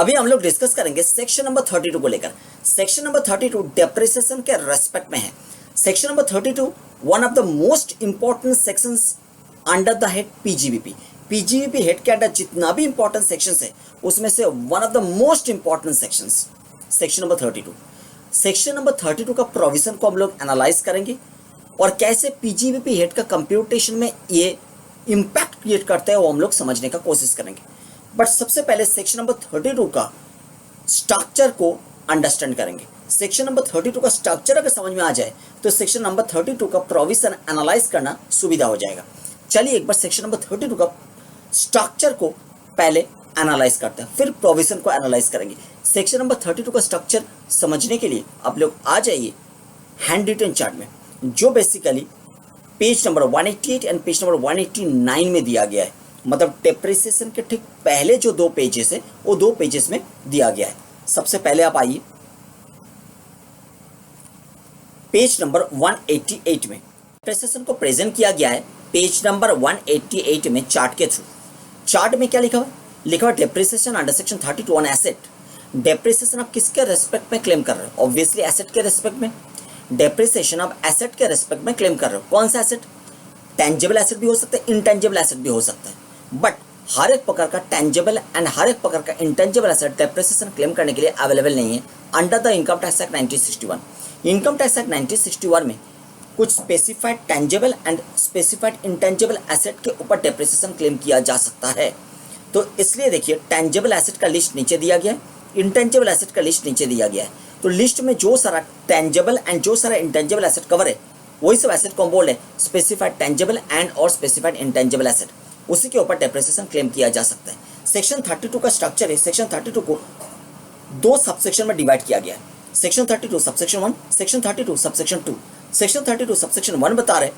अभी हम लोग डिस्कस करेंगे सेक्शन नंबर 32 को लेकर। सेक्शन नंबर 32 डेप्रिसिएशन के रेस्पेक्ट में है। Section number 32 one of the most important sections under the head PGBP. PGBP head के अंडर जितना भी इंपॉर्टेंट सेक्शंस है उसमें से one of the most important sections section number 32। Section number 32 का प्रोविजन को हम लोग एनालाइज करेंगे और कैसे पीजीबीपी हेड का कंप्यूटेशन में ये इम्पैक्ट क्रिएट करता है वो हम लोग समझने का कोशिश करेंगे। बट सबसे पहले सेक्शन नंबर 32 का स्ट्रक्चर को अंडरस्टैंड करेंगे। सेक्शन नंबर 32 का स्ट्रक्चर अगर समझ में आ जाए तो सेक्शन नंबर 32 का प्रोविजन एनालाइज करना सुविधा हो जाएगा। चलिए एक बार सेक्शन नंबर 32 का स्ट्रक्चर को पहले एनालाइज करते हैं, फिर प्रोविजन को एनालाइज करेंगे। सेक्शन नंबर 32 का स्ट्रक्चर समझने के लिए आप लोग आ जाइए हैंड रिटन चार्ट में, जो basically page number 188 and page number 189 में दिया गया है। मतलब डेप्रिसिएशन के ठीक पहले जो दो पेजेस है वो दो पेजेस में दिया गया है। सबसे पहले आप आइए पेज नंबर 188 में डेप्रिसिएशन को प्रेजेंट किया गया है पेज नंबर 188 में चार्ट के थ्रू। चार्ट में क्या लिखा हुआ है? लिखा हुआ depreciation under section 32 on asset. Depreciation आप किसके रेस्पेक्ट में क्लेम कर रहे हो? ऑब्वियसली एसेट के रेस्पेक्ट में। डेप्रिसिएशन आप एसेट के रेस्पेक्ट में क्लेम कर रहे हो। कौन सा एसेट? टेंजिबल एसेट भी हो सकता है, इनटेंजिबल एसेट भी हो सकता है। बट हर एक प्रकार का टेंजिबल एंड हर एक प्रकार का इंटेंजिबल एसेट डेप्रिसिएशन क्लेम करने के लिए अवेलेबल नहीं है under the income tax act 1961। Income tax act 1961 में कुछ specified tangible and specified intangible asset के ऊपर डेप्रिसिएशन क्लेम किया जा सकता है। तो इसलिए देखिए टेंजिबल एसेट का लिस्ट नीचे दिया गया है, इंटेंजिबल एसेट का लिस्ट नीचे दिया गया है। तो लिस्ट में जो सारा टेंजिबल एंड जो सारा इंटेंजिबल एसेट कवर है वही सब एसेट को हम बोल रहे हैं स्पेसिफाइड टेंजिबल एंड और स्पेसिफाइड इंटेंजिबल एसेट, उसी के ऊपर डेप्रिसिएशन क्लेम किया जा सकता है। सेक्शन 32 का स्ट्रक्चर है, सेक्शन 32 को दो सबसेक्शन में डिवाइड किया गया है। Section 32 subsection 1, section 32 subsection 2। Section 32 subsection 1 बता रहे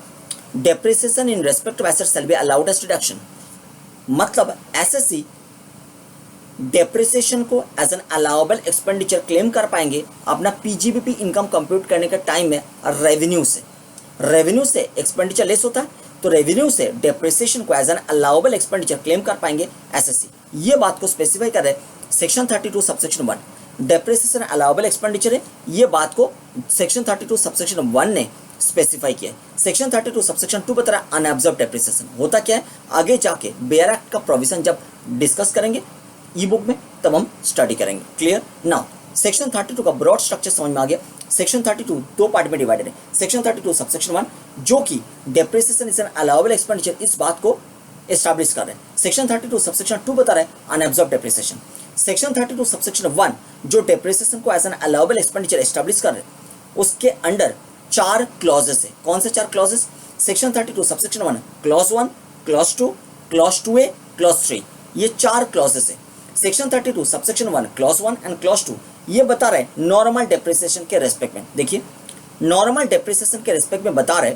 depreciation in respect of asset shall be allowed as deduction. मतलब एसएससी डेप्रिसिएशन को as an allowable expenditure claim कर पाएंगे अपना पीजीबीपी इनकम कंप्यूट करने के टाइम में रेवेन्यू से। रेवेन्यू से एक्सपेंडिचर लेस होता है तो रेवेन्यू से डेप्रिसिएशन को as an allowable expenditure claim कर पाएंगे एसएससी। ये बात को स्पेसिफाई कर रहे हैं section 32 subsection 1। Depreciation allowable expenditure है, ये बात को सेक्शन 32 सबसेक्शन 1 ने स्पेसिफाई किया है। सेक्शन 32 सबसेक्शन 2 बता रहा अनअब्जर्व डेप्रिसिएशन होता क्या है, आगे जाके बेयर एक्ट का प्रोविजन जब डिस्कस करेंगे ई बुक में तब हम स्टडी करेंगे। क्लियर? नाउ सेक्शन 32 का ब्रॉड स्ट्रक्चर समझ में आ गया। सेक्शन 32 दो पार्ट में डिवाइडेड है। सेक्शन 32 सबसेक्शन 1 जो कि depreciation is an allowable expenditure, इस बात को एस्टैब्लिश कर रहे हैं। सेक्शन 32 सबसेक्शन 2 बता रहे हैं अनअब्जर्व डेप्रिसिएशन। सेक्शन 32 सबसेक्शन 1 जो डेप्रिसिएशन को as an allowable expenditure establish कर रहे हैं उसके अंडर 4 क्लॉजेस है। कौन से 4 clauses? Section 32 subsection 1 clause 1, clause 2, clause 2A, clause 3, ये 4 क्लॉजेस है। Section 32 subsection 1 clause 1 and clause 2 ये बता रहे हैं नॉर्मल डेप्रिसिएशन के रेस्पेक्ट में। देखिए नॉर्मल डेप्रिसिएशन के रेस्पेक्ट में बता रहे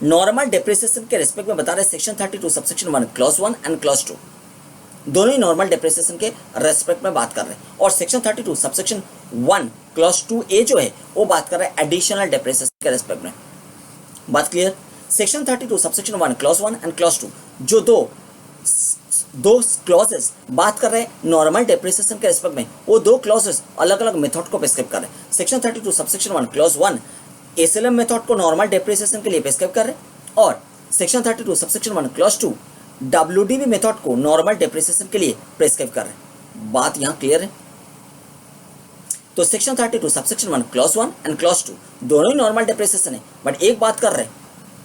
नॉर्मल डेप्रिसिएशन के रेस्पेक्ट में बता रहे section 32 subsection 1 clause 1 and clause 2 दोनों ही नॉर्मल डेप्रिसिएशन के रेस्पेक्ट में बात कर रहे हैं। और सेक्शन 32 सबसेक्शन 1 क्लॉज 2A जो है वो बात कर रहा है एडिशनल डेप्रिसिएशन के रेस्पेक्ट में। बात clear? Section 32 subsection 1 clause 1 and clause 2 जो दो क्लॉजेस बात कर रहे हैं नॉर्मल डेप्रिसिएशन के रेस्पेक्ट में, वो दो क्लॉजेस अलग अलग मेथड को प्रिस्क्राइब कर रहे हैं। Section 32 subsection 1 clause 1 SLM method को नॉर्मल डेप्रिसिएशन के लिए प्रिस्क्राइब कर रहे हैं और section 32 subsection 1 clause 2 WDB method को नॉर्मल डेप्रिसिएशन के लिए प्रिस्क्राइब कर रहे हैं। बात यहाँ क्लियर है? तो section 32 subsection 1 clause 1 and clause 2 दोनों ही नॉर्मल डेप्रिसिएशन है, बट एक बात कर रहे हैं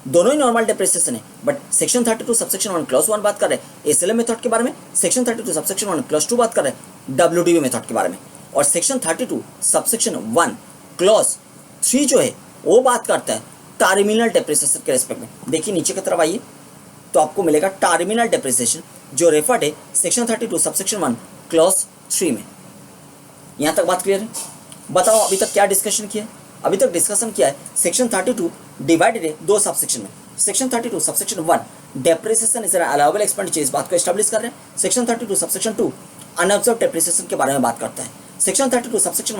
दोनों ही नॉर्मल डेप्रिसिएशन है, बट सेक्शन 32 सबसेक्शन 1 क्लॉज 1 बात कर रहे हैं एसएलएम मेथड के बारे में, सेक्शन 32 सबसेक्शन 1 क्लॉज 2 बात कर रहे हैं डब्ल्यूडीबी मेथड के बारे में, और सेक्शन 32 सबसेक्शन 1 क्लॉज 3 जो है वो बात करता है टर्मिनल डेप्रिसिएशन के रेस्पेक्ट में। देखिए नीचे की तरफ आइए तो आपको मिलेगा टर्मिनल डेप्रिसिएशन जो रेफर्ड है सेक्शन 32 सबसेक्शन 1 क्लॉज 3 में। यहाँ तक बात क्लियर है? बताओ अभी तक क्या डिस्कशन किया है? अभी तक डिस्कशन किया है सेक्शन 32 डिवाइडेड है दो सबसेक्शन में। Section 32 subsection 1 depreciation is an allowable expenditure, इस बात को एस्टैब्लिश कर रहे हैं। सेक्शन 32 सबसेक्शन 2 अनअब्जर्व डेप्रिसिएशन के बारे में बात करता है। सेक्शन 32 सबसेक्शन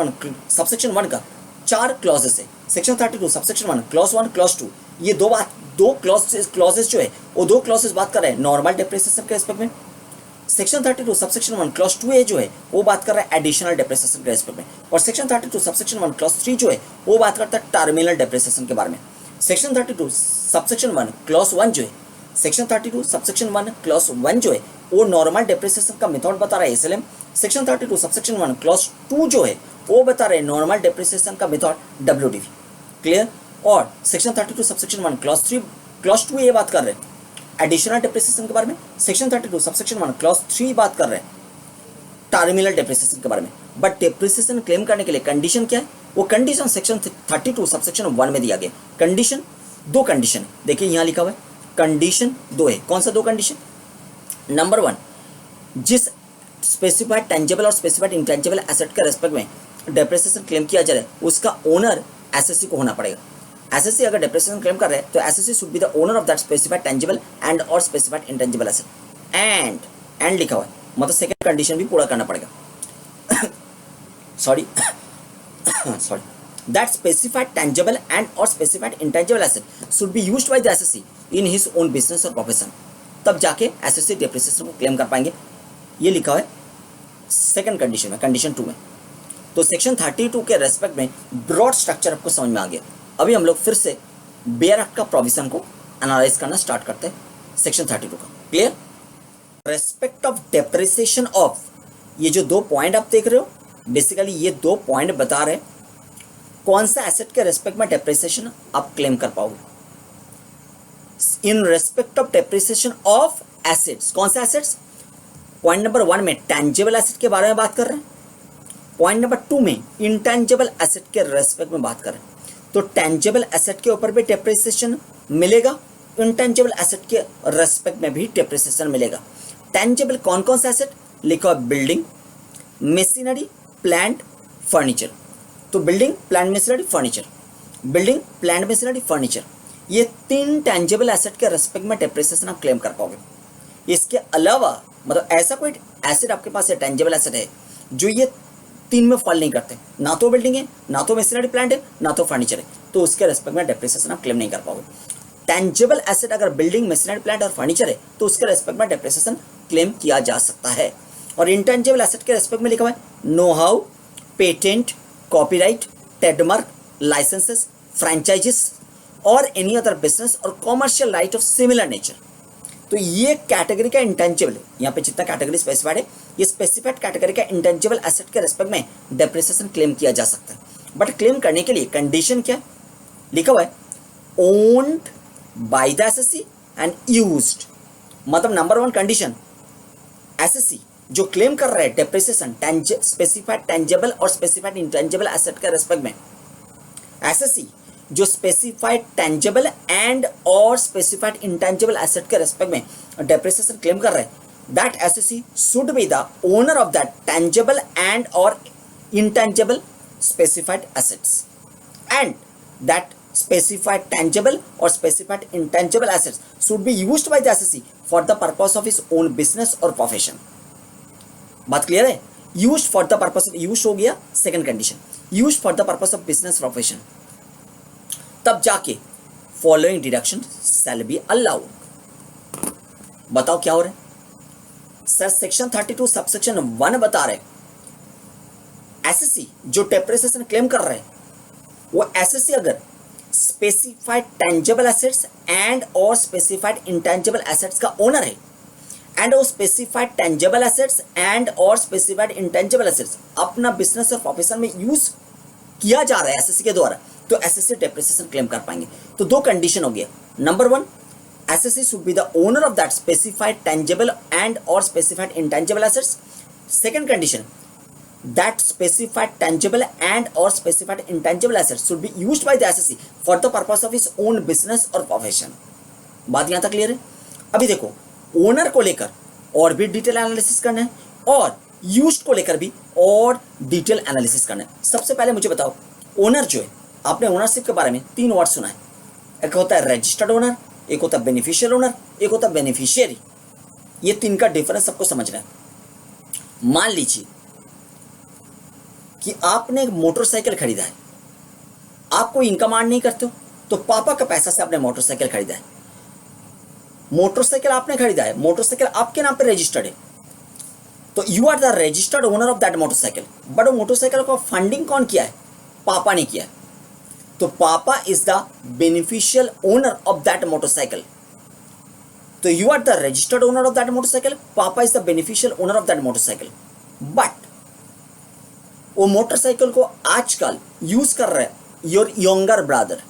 1 का 4 क्लॉजेस है। सेक्शन 32 सबसेक्शन 1 क्लॉज 1 क्लॉज 2 ये दो क्लॉजेस जो है वो दो क्लॉजेस बात कर रहे हैं नॉर्मल डेप्रिसिएशन के रेस्पेक्ट में। सेक्शन 32 सबसेक्शन 1 क्लॉज 2A जो है वो बात कर रहा है एडिशनल डेप्रिसिएशन के रेस्पेक्ट में, और सेक्शन 32 सबसेक्शन 1 क्लॉज 3 जो है वो बात करता है टर्मिनल डेप्रिसिएशन के बारे में। सेक्शन 32 सबसेक्शन 1 क्लॉज 1 जो है, सेक्शन 32 सबसेक्शन 1 क्लॉज 1 जो है वो नॉर्मल डेप्रिसिएशन का मेथड बता रहा है एसएलएम। सेक्शन 32 सबसेक्शन 1 क्लॉज 2 जो है वो बता रहे हैं नॉर्मल डेप्रिसिएशन का मेथड डब्ल्यूडीवी। क्लियर। और सेक्शन 32 सबसेक्शन 1 क्लॉज 2 ये बात कर रहे हैं एडिशनल डेप्रिसिएशन के बारे में। सेक्शन 32 सबसेक्शन 1 क्लॉज 3 बात कर रहे हैं टर्मिनल डेप्रिसिएशन के बारे में। बट डेप्रिसिएशन क्लेम करने के लिए कंडीशन क्या है, वो कंडीशन सेक्शन 32 सबसेक्शन 1 में दिया गया। कंडीशन, दो कंडीशन देखिए यहाँ लिखा हुआ है, कंडीशन दो है। कौन सा दो कंडीशन? नंबर 1, जिस स्पेसिफाइड टेंजेबल और स्पेसिफाइड इंटेंजेबल एसेट के रेस्पेक्ट में डेप्रिसिएशन क्लेम किया जा रहा है उसका ओनर एसएससी को होना पड़ेगा। एसएससी अगर डेप्रिसिएशन क्लेम कर रहे हैं तो SSC should be the owner of that specified tangible and और स्पेसिफाइड इंटेंजेबल एसेट। एंड लिखा हुआ है, मतलब सेकंड कंडीशन भी पूरा करना पड़ेगा। Sorry that specified tangible and or specified intangible asset should be used by the SSC in his own business or profession, तब जाके SSC डेप्रिसिएशन को क्लेम कर पाएंगे। ये लिखा है सेकंड कंडीशन में, कंडीशन 2 में। तो सेक्शन 32 के रेस्पेक्ट में ब्रॉड स्ट्रक्चर आपको समझ में आ गया। अभी हम लोग फिर से बेयर एक्ट का प्रोविजन को एनालाइज करना स्टार्ट करते हैं सेक्शन 32 का। Clear. Respect of depreciation of, ये जो दो पॉइंट आप देख रहे हो, बेसिकली ये दो पॉइंट बता रहे कौन सा एसेट के रेस्पेक्ट में डेप्रिसिएशन आप क्लेम कर पाओगे। इन respect of depreciation of assets, कौन सा एसेट्स? पॉइंट नंबर 1 में टेंजिबल एसेट के बारे में बात कर रहे हैं, पॉइंट नंबर 2 में इंटेंजिबल एसेट के रेस्पेक्ट में बात कर रहे हैं। तो टेंजिबल एसेट के ऊपर भी डेप्रिसिएशन मिलेगा, इंटेंजिबल एसेट के रेस्पेक्ट में भी डेप्रिसिएशन मिलेगा। टेंजिबल कौन कौन सा एसेट लिखा है? Building, machinery, plant, furniture. तो building, plant, machinery, furniture, building, plant, machinery, furniture, ये 3 टेंजिबल एसेट के रेस्पेक्ट में डेप्रिसिएशन आप क्लेम कर पाओगे। इसके अलावा मतलब ऐसा कोई एसेट आपके पास है, टेंजिबल एसेट है जो ये 3 में फॉल नहीं करते, ना तो बिल्डिंग है, ना तो मशीनरी प्लांट है, ना तो फर्नीचर है, तो उसके रेस्पेक्ट में डेप्रिसिएशन आप क्लेम नहीं कर पाओगे। टेंजिबल एसेट अगर बिल्डिंग, मशीनरी प्लांट और फर्नीचर है तो उसके रेस्पेक्ट में डेप्रिसिएशन क्लेम किया जा सकता है। और इंटेंजिबल एसेट के रेस्पेक्ट में लिखा हुआ है know how, patent, copyright, trademark, licences, franchises और एनी अदर बिजनेस और commercial right of similar nature. तो ये कैटेगरी का इंटेंजिबल है, यहाँ पे जितना कैटेगरी स्पेसिफाइड है, ये स्पेसिफाइड कैटेगरी का इंटेंजिबल एसेट के रेस्पेक्ट में डेप्रिसिएशन क्लेम किया जा सकता है। बट क्लेम करने के लिए कंडीशन क्या है? लिखा हुआ है owned by the SSC and used. मतलब नंबर 1 कंडीशन, एसएससी जो क्लेम कर रहा है डेप्रिसिएशन स्पेसिफाइड टेंजिबल और स्पेसिफाइड इंटेंजिबल एसेट के रेस्पेक्ट में, एसएससी जो स्पेसिफाइड टेंजिबल एंड और स्पेसिफाइड इंटेंजिबल एसेट के रेस्पेक्ट में डेप्रिसिएशन क्लेम कर रहे हैं, that SSC should be the owner of that tangible and और intangible specified assets, and that specified tangible or specified intangible assets should be used by the SSC for the purpose of his own business or profession। बात clear है? Used for the purpose of, used हो गया second condition, used for the purpose of business profession, तब जाके following deduction shall be allowed। बताओ क्या हो रहा है सर? सेक्शन 32 सबसेक्शन 1 बता रहे एसएससी जो डेप्रिसिएशन क्लेम कर रहे हैं वो एसएससी अगर स्पेसिफाइड टेंजिबल एसेट्स एंड और स्पेसिफाइड इंटेंजिबल एसेट्स का ओनर है, एंड वो स्पेसिफाइड टेंजिबल एसेट्स एंड और स्पेसिफाइड इंटेंजिबल एसेट्स अपना बिजनेस और प्रोफेशन में यूज किया जा रहा है एसएससी के द्वारा, तो एसएससी डेप्रिसिएशन क्लेम कर पाएंगे। तो दो कंडीशन हो गया, number 1 SSC should be the owner of that specified tangible and और specified intangible assets. Second condition, that specified tangible and or specified intangible assets should be used by the SSC for the purpose of his own business or profession। बात यहाँ तक clear है? अभी देखो owner को लेकर और भी डिटेल एनालिसिस करना है और यूज्ड को लेकर भी और डिटेल एनालिसिस करना है। सबसे पहले मुझे बताओ ओनर जो है, आपने ओनरशिप के बारे में 3 वर्ड सुना है, एक होता है रजिस्टर्ड ओनर, एक होता है बेनिफिशियल ओनर, एक होता है बेनिफिशियरी। ये 3 का डिफरेंस सबको समझना है। मान लीजिए कि आपने एक मोटरसाइकिल खरीदा है, आप कोई इनकम अर्न नहीं करते हो, तो पापा का पैसा से आपने मोटरसाइकिल खरीदा है। मोटरसाइकिल आपने खरीदा है, मोटरसाइकिल आपके नाम पे रजिस्टर्ड है, तो you are the registered owner of that motorcycle, but वो मोटरसाइकिल को फंडिंग कौन किया है? पापा ने किया है। तो पापा is the beneficial owner of that motorcycle. तो you are the registered owner of that motorcycle, पापा is the beneficial owner of that motorcycle. But वो मोटरसाइकिल को आजकल यूज कर रहे हैं योर यंगर ब्रदर,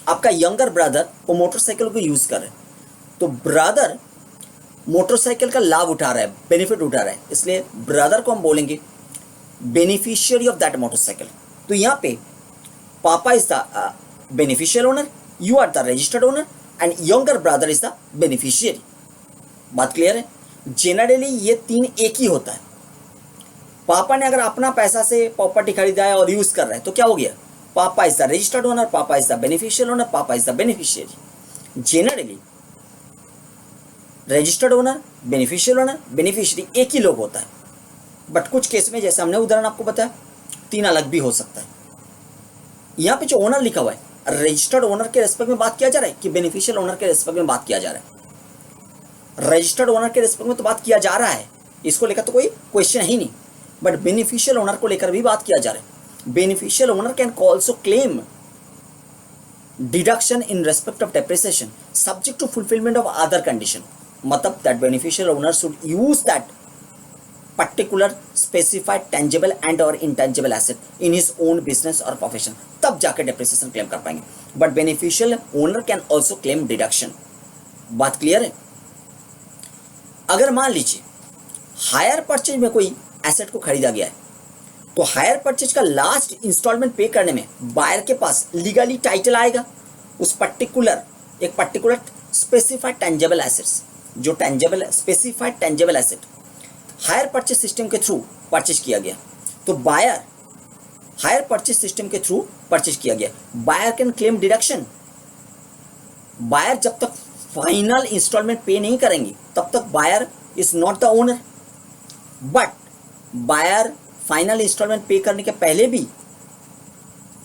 आपका यंगर ब्रदर वो मोटरसाइकिल को यूज कर रहे हैं। तो ब्रदर मोटरसाइकिल का लाभ उठा रहा है, बेनिफिट उठा रहा है, इसलिए ब्रदर को हम बोलेंगे बेनिफिशियरी ऑफ दैट मोटरसाइकिल। तो यहाँ पे पापा is the beneficial owner, you are the registered owner and younger brother is the beneficiary. बात क्लियर है? जनरली ये तीन एक ही होता है। पापा ने अगर अपना पैसा से प्रॉपर्टी खरीदा है और यूज कर रहा है तो क्या हो गया? पापा इज द रजिस्टर्ड ओनर, पापा इज द बेनिफिशियल ओनर, पापा is the beneficiary. Generally registered owner, beneficial owner, beneficiary एक ही लोग होता है, बट कुछ केस में जैसे हमने उदाहरण आपको बताया तीन अलग भी हो सकता है। यहाँ पे जो ओनर लिखा हुआ है, रजिस्टर्ड ओनर के रेस्पेक्ट में बात किया जा रहा है कि बेनिफिशियल ओनर के रेस्पेक्ट में बात किया जा रहा है? रजिस्टर्ड ओनर के रेस्पेक्ट में तो बात किया जा रहा है, इसको लेकर तो कोई क्वेश्चन ही नहीं, बट बेनिफिशियल ओनर को लेकर भी बात किया जा रहा है। Beneficial owner can also claim deduction in respect of depreciation subject to fulfilment of other condition. मतलब that beneficial owner should use that particular specified tangible and or intangible asset in his own business or profession, तब जाकर depreciation claim कर पाएंगे। But beneficial owner can also claim deduction. बात clear है? अगर मान लीजिए हायर परचेज में कोई एसेट को खरीदा गया है, तो हायर परचेज का लास्ट इंस्टॉलमेंट पे करने में बायर के पास लीगली टाइटल आएगा उस एक पर्टिकुलर स्पेसिफाइड टेंजेबल एसेट्स, जो tangible specified tangible asset hire purchase system के थ्रू परचेज किया गया। तो बायर हायर परचेज सिस्टम के थ्रू परचेज किया गया, buyer can claim deduction. Buyer जब तक फाइनल इंस्टॉलमेंट पे नहीं करेंगे तब तक buyer is not the owner, but buyer final instalment pay करने के पहले भी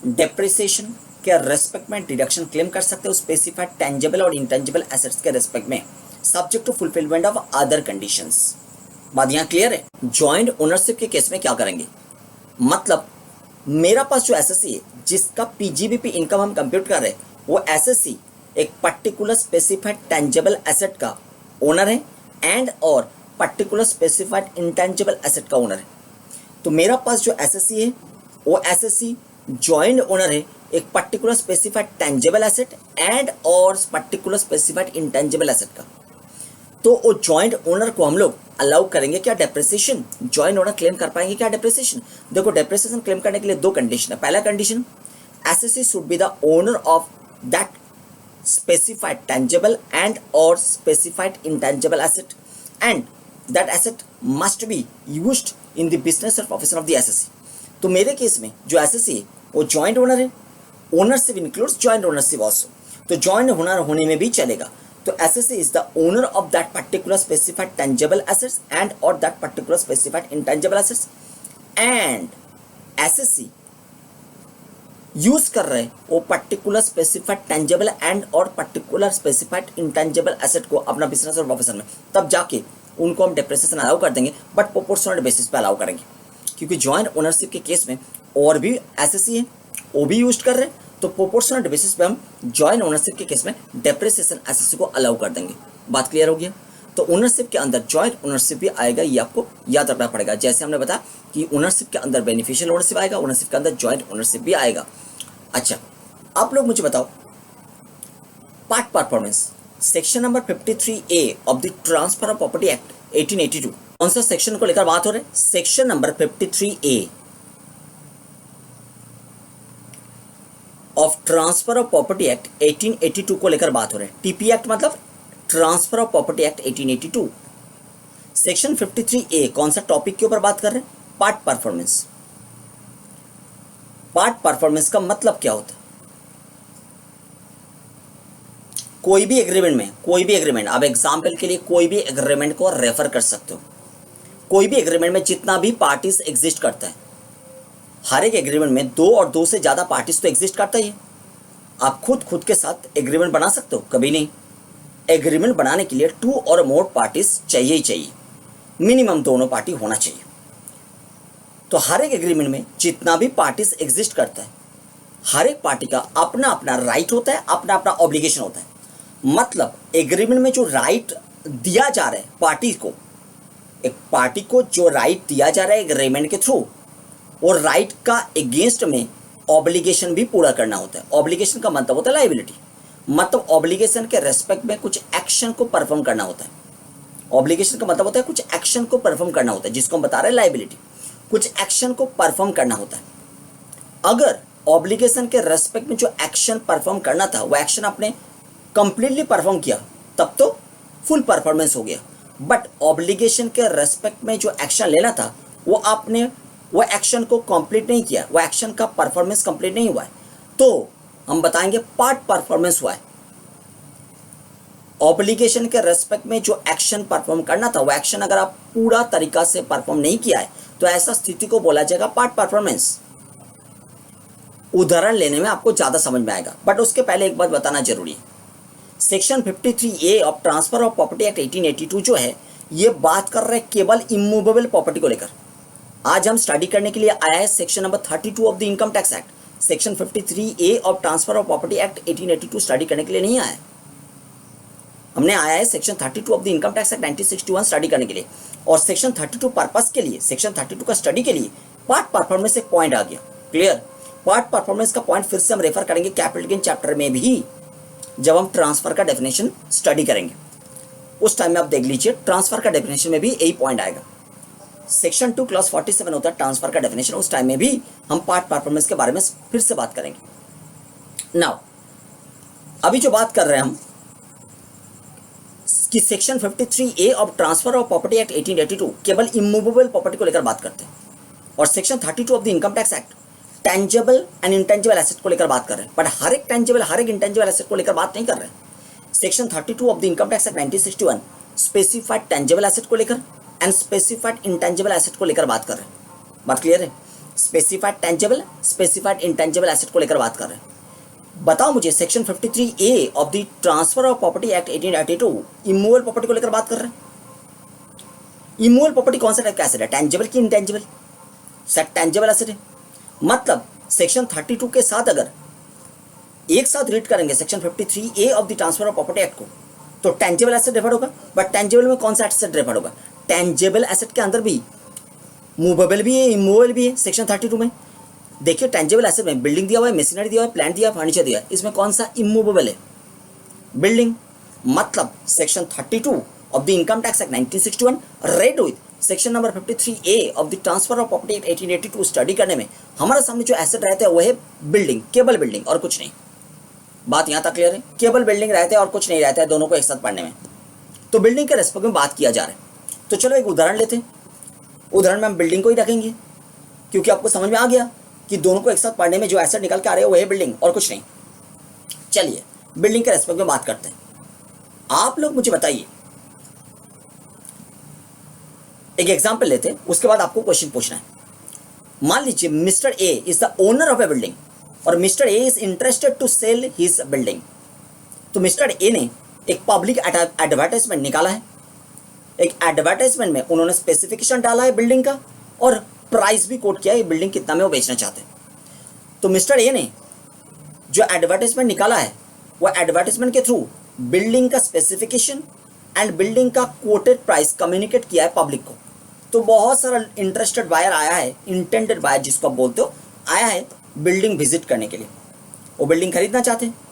डेप्रिसिएशन के रेस्पेक्ट में डिडक्शन क्लेम कर सकते हो स्पेसिफाइड टेंजेबल और इंटेंजिबल एसेट्स के रेस्पेक्ट में, subject to fulfilment of other conditions. बात यहाँ क्लियर है? जॉइंट ओनरशिप के केस में क्या करेंगे? मतलब मेरा पास जो एसएससी है जिसका पीजीबीपी इनकम हम कंप्यूट कर रहे हैं, वो एसएससी एक पर्टिकुलर स्पेसिफाइड टेंजेबल एसेट का ओनर है एंड और पर्टिकुलर स्पेसिफाइड इंटेंजिबल एसेट का ओनर है। तो मेरा पास जो एसएससी है वो एसएससी जॉइंट ओनर है एक particular specified tangible asset and और पर्टिकुलर स्पेसिफाइड इंटेंजिबल एसेट का। तो वो जॉइंट ओनर को हम लोग अलाउ करेंगे क्या डेप्रिसिएशन? जॉइंट ओनर क्लेम कर पाएंगे क्या डेप्रिसिएशन? देखो डेप्रिसिएशन क्लेम करने के लिए दो कंडीशन है। पहला condition, assessee should be the owner of that specified tangible and और specified intangible asset and that asset must be used in the business और प्रोफेशन ऑफ द एसएससी। तो मेरे केस में जो एसएससी है वो जॉइंट ओनर है, ownership includes joint ownership also, तो जॉइंट ओनर होने में भी चलेगा। तो assessee is the owner of that particular specified tangible assets and or that particular specified intangible assets and SSC use कर रहे हैं वो पर्टिकुलर स्पेसिफाइड टेंजेबल एंड और पर्टिकुलर स्पेसिफाइड इंटेंजिबल एसेट को अपना बिजनेस और प्रोफेशन में, तब जाके उनको हम डेप्रिसिएशन अलाउ कर देंगे, बट प्रोपोर्शनल बेसिस पे अलाउ करेंगे। क्योंकि जॉइंट ओनरशिप के केस में और भी एसएससी है वो भी यूज कर रहे हैं, तो प्रोपोर्शनल बेसिस पे हम जॉइंट ओनरशिप के केस में डेप्रिसिएशन एसएससी को अलाउ कर देंगे। बात क्लियर हो गया? तो ओनरशिप के अंदर जॉइंट ओनरशिप भी आएगा, ये आपको याद रखना पड़ेगा। जैसे हमने बताया कि ओनरशिप के अंदर बेनिफिशियल ओनरशिप आएगा, ओनरशिप के अंदर जॉइंट ओनरशिप भी आएगा। अच्छा, आप लोग मुझे बताओ, part performance section number 53A of the transfer of property act 1882, कौन सा सेक्शन को लेकर बात हो रही है? Section number 53A of transfer of property act 1882 को लेकर बात हो रही है। टीपी एक्ट मतलब transfer of property act 1882। Section 53A कौन सा टॉपिक के ऊपर बात कर रहे हैं? Part performance. पार्ट परफॉर्मेंस का मतलब क्या होता है? कोई भी एग्रीमेंट, आप एग्जाम्पल के लिए कोई भी एग्रीमेंट को रेफर कर सकते हो। कोई भी एग्रीमेंट में जितना भी पार्टीज एग्जिस्ट करता है, हर एक एग्रीमेंट में दो और दो से ज्यादा पार्टीज तो एग्जिस्ट करता ही है। आप खुद के साथ एग्रीमेंट बना सकते हो? कभी नहीं। एग्रीमेंट बनाने के लिए टू और मोर पार्टीज चाहिए ही चाहिए। मिनिमम दोनों पार्टी होना चाहिए। तो हर एक एग्रीमेंट में जितना भी पार्टीज एग्जिस्ट करता है, हर एक पार्टी का अपना अपना राइट होता है, अपना अपना ऑब्लिगेशन होता है। मतलब एग्रीमेंट में जो राइट दिया जा रहा है पार्टी को, एक पार्टी को जो राइट दिया जा रहा है एग्रीमेंट के थ्रू, और राइट का एगेंस्ट में ऑब्लिगेशन भी पूरा करना होता है। ऑब्लिगेशन का मतलब होता है लायबिलिटी, मतलब ऑब्लिगेशन के रेस्पेक्ट में कुछ एक्शन को परफॉर्म करना होता है। ऑब्लिगेशन का मतलब होता है कुछ एक्शन को परफॉर्म करना होता है, जिसको हम बता रहे हैं लायबिलिटी। कुछ एक्शन को परफॉर्म करना होता है। अगर ऑब्लिगेशन के रेस्पेक्ट में जो एक्शन परफॉर्म करना था वो एक्शन आपने कंप्लीटली परफॉर्म किया, तब तो फुल परफॉर्मेंस हो गया। बट ऑब्लिगेशन के रेस्पेक्ट में जो एक्शन लेना था वो आपने वो एक्शन को कंप्लीट नहीं किया, वो एक्शन का परफॉर्मेंस कंप्लीट नहीं हुआ है, तो हम बताएंगे पार्ट परफॉर्मेंस हुआ है। ऑब्लिगेशन के रेस्पेक्ट में जो एक्शन परफॉर्म करना था वो एक्शन अगर आप पूरा तरीका से परफॉर्म नहीं किया है तो ऐसा स्थिति को बोला जाएगा पार्ट परफॉर्मेंस। उदाहरण लेने में आपको ज्यादा समझ में आएगा, बट उसके पहले एक बात बताना जरूरी है। Section 53A of transfer of property act 1882 जो है ये बात कर रहे हैं केवल इमूवेबल प्रॉपर्टी को लेकर। आज हम स्टडी करने के लिए आया है section number 32 of the income tax act. Section 53A of transfer of property act 1882 study करने के लिए नहीं आया है। हमने आया है section 32 of the income tax act 1961 study करने के लिए, और सेक्शन 32 पर्पस के लिए, सेक्शन 32 का स्टडी के लिए पार्ट परफॉर्मेंस एक पॉइंट आ गया। क्लियर? पार्ट परफॉर्मेंस का पॉइंट फिर से हम रेफर करेंगे कैपिटल गेन चैप्टर में भी, जब हम ट्रांसफर का डेफिनेशन स्टडी करेंगे उस टाइम में आप देख लीजिए ट्रांसफर का डेफिनेशन में भी यही पॉइंट आएगा। सेक्शन 2 क्लास 47 होता है ट्रांसफर का डेफिनेशन, उस टाइम में भी हम पार्ट परफॉर्मेंस के बारे में फिर से बात करेंगे। नाउ अभी जो बात कर रहे हैं हम कि section 53A of transfer of property act 1882 केवल इमूवेबल प्रॉपर्टी को लेकर बात करते हैं, और section 32 of the income tax act tangible and intangible asset को लेकर बात कर रहे हैं। बट हर एक टेंजेबल हर एक इंटेंजिबल एसेट को लेकर बात नहीं कर रहे हैं। Section 32 of the income tax act 1961 specified tangible asset को लेकर एंड स्पेसिफाइड इंटेंजिबल एसेट को लेकर बात कर रहे हैं। बात क्लियर है? Specified tangible, specified intangible asset को लेकर बात कर रहे हैं। बताओ मुझे section 53A of the transfer of property act 1882 immovable property को लेकर बात कर रहे हैं। इमूवेबल प्रॉपर्टी कौन सा टाइप का एसेट है? टेंजेबल की इंटेंजिबल? सेट टेंजेबल एसेट है। मतलब सेक्शन 32 के साथ अगर एक साथ रीड करेंगे section 53A of the transfer of property act को तो टेंजेबल एसेट रेफर होगा। बट टेंजेबल में कौन सा एसेट रेफर होगा? टेंजेबल एसेट के अंदर भी मूवेबल भी है, इमूवेबल भी है। सेक्शन 32 में देखिए टेंजेबल एसेट में बिल्डिंग दिया हुआ है, मशीनरी दिया हुआ है, प्लांट दिया, फर्नीचर दिया है। इसमें कौन सा इमूवेबल है? बिल्डिंग। मतलब section 32 of the income tax act 1961 read with section number 53A of the transfer of property act 1882 study करने में हमारे सामने जो एसेट रहते हैं वो है बिल्डिंग, केवल बिल्डिंग और कुछ नहीं। बात यहाँ तक क्लियर है? केवल बिल्डिंग रहते हैं और कुछ नहीं रहता है दोनों को एक साथ पढ़ने में। तो बिल्डिंग के रेस्पेक्ट में बात किया जा रहा है। तो चलो एक उदाहरण लेते हैं। उदाहरण में हम बिल्डिंग को ही रखेंगे क्योंकि आपको समझ में आ गया कि दोनों को एक साथ पढ़ने में जो एसेट निकल के आ रहे हैं वो है बिल्डिंग और कुछ नहीं। चलिए बिल्डिंग के रेस्पेक्ट में बात करते हैं। आप लोग मुझे बताइए, एक एग्जांपल लेते हैं, उसके बाद आपको क्वेश्चन पूछना है। मान लीजिए mister A is the owner of a building और mister A is interested to sell his building. तो मिस्टर ए ने एक पब्लिक एडवर्टाइजमेंट निकाला है। एक एडवर्टाइजमेंट में उन्होंने स्पेसिफिकेशन डाला है बिल्डिंग का और प्राइस भी कोट किया है बिल्डिंग कितना में वो बेचना चाहते हैं। तो मिस्टर ए ने जो एडवर्टाइजमेंट निकाला है वो एडवर्टाइजमेंट के थ्रू बिल्डिंग का स्पेसिफिकेशन एंड बिल्डिंग का कोटेड प्राइस कम्युनिकेट किया है पब्लिक को। तो बहुत सारा इंटरेस्टेड बायर आया है, इंटेंडेड बायर जिसको आप बोलते हो, आया है बिल्डिंग विजिट करने के लिए, वो बिल्डिंग खरीदना चाहते हैं।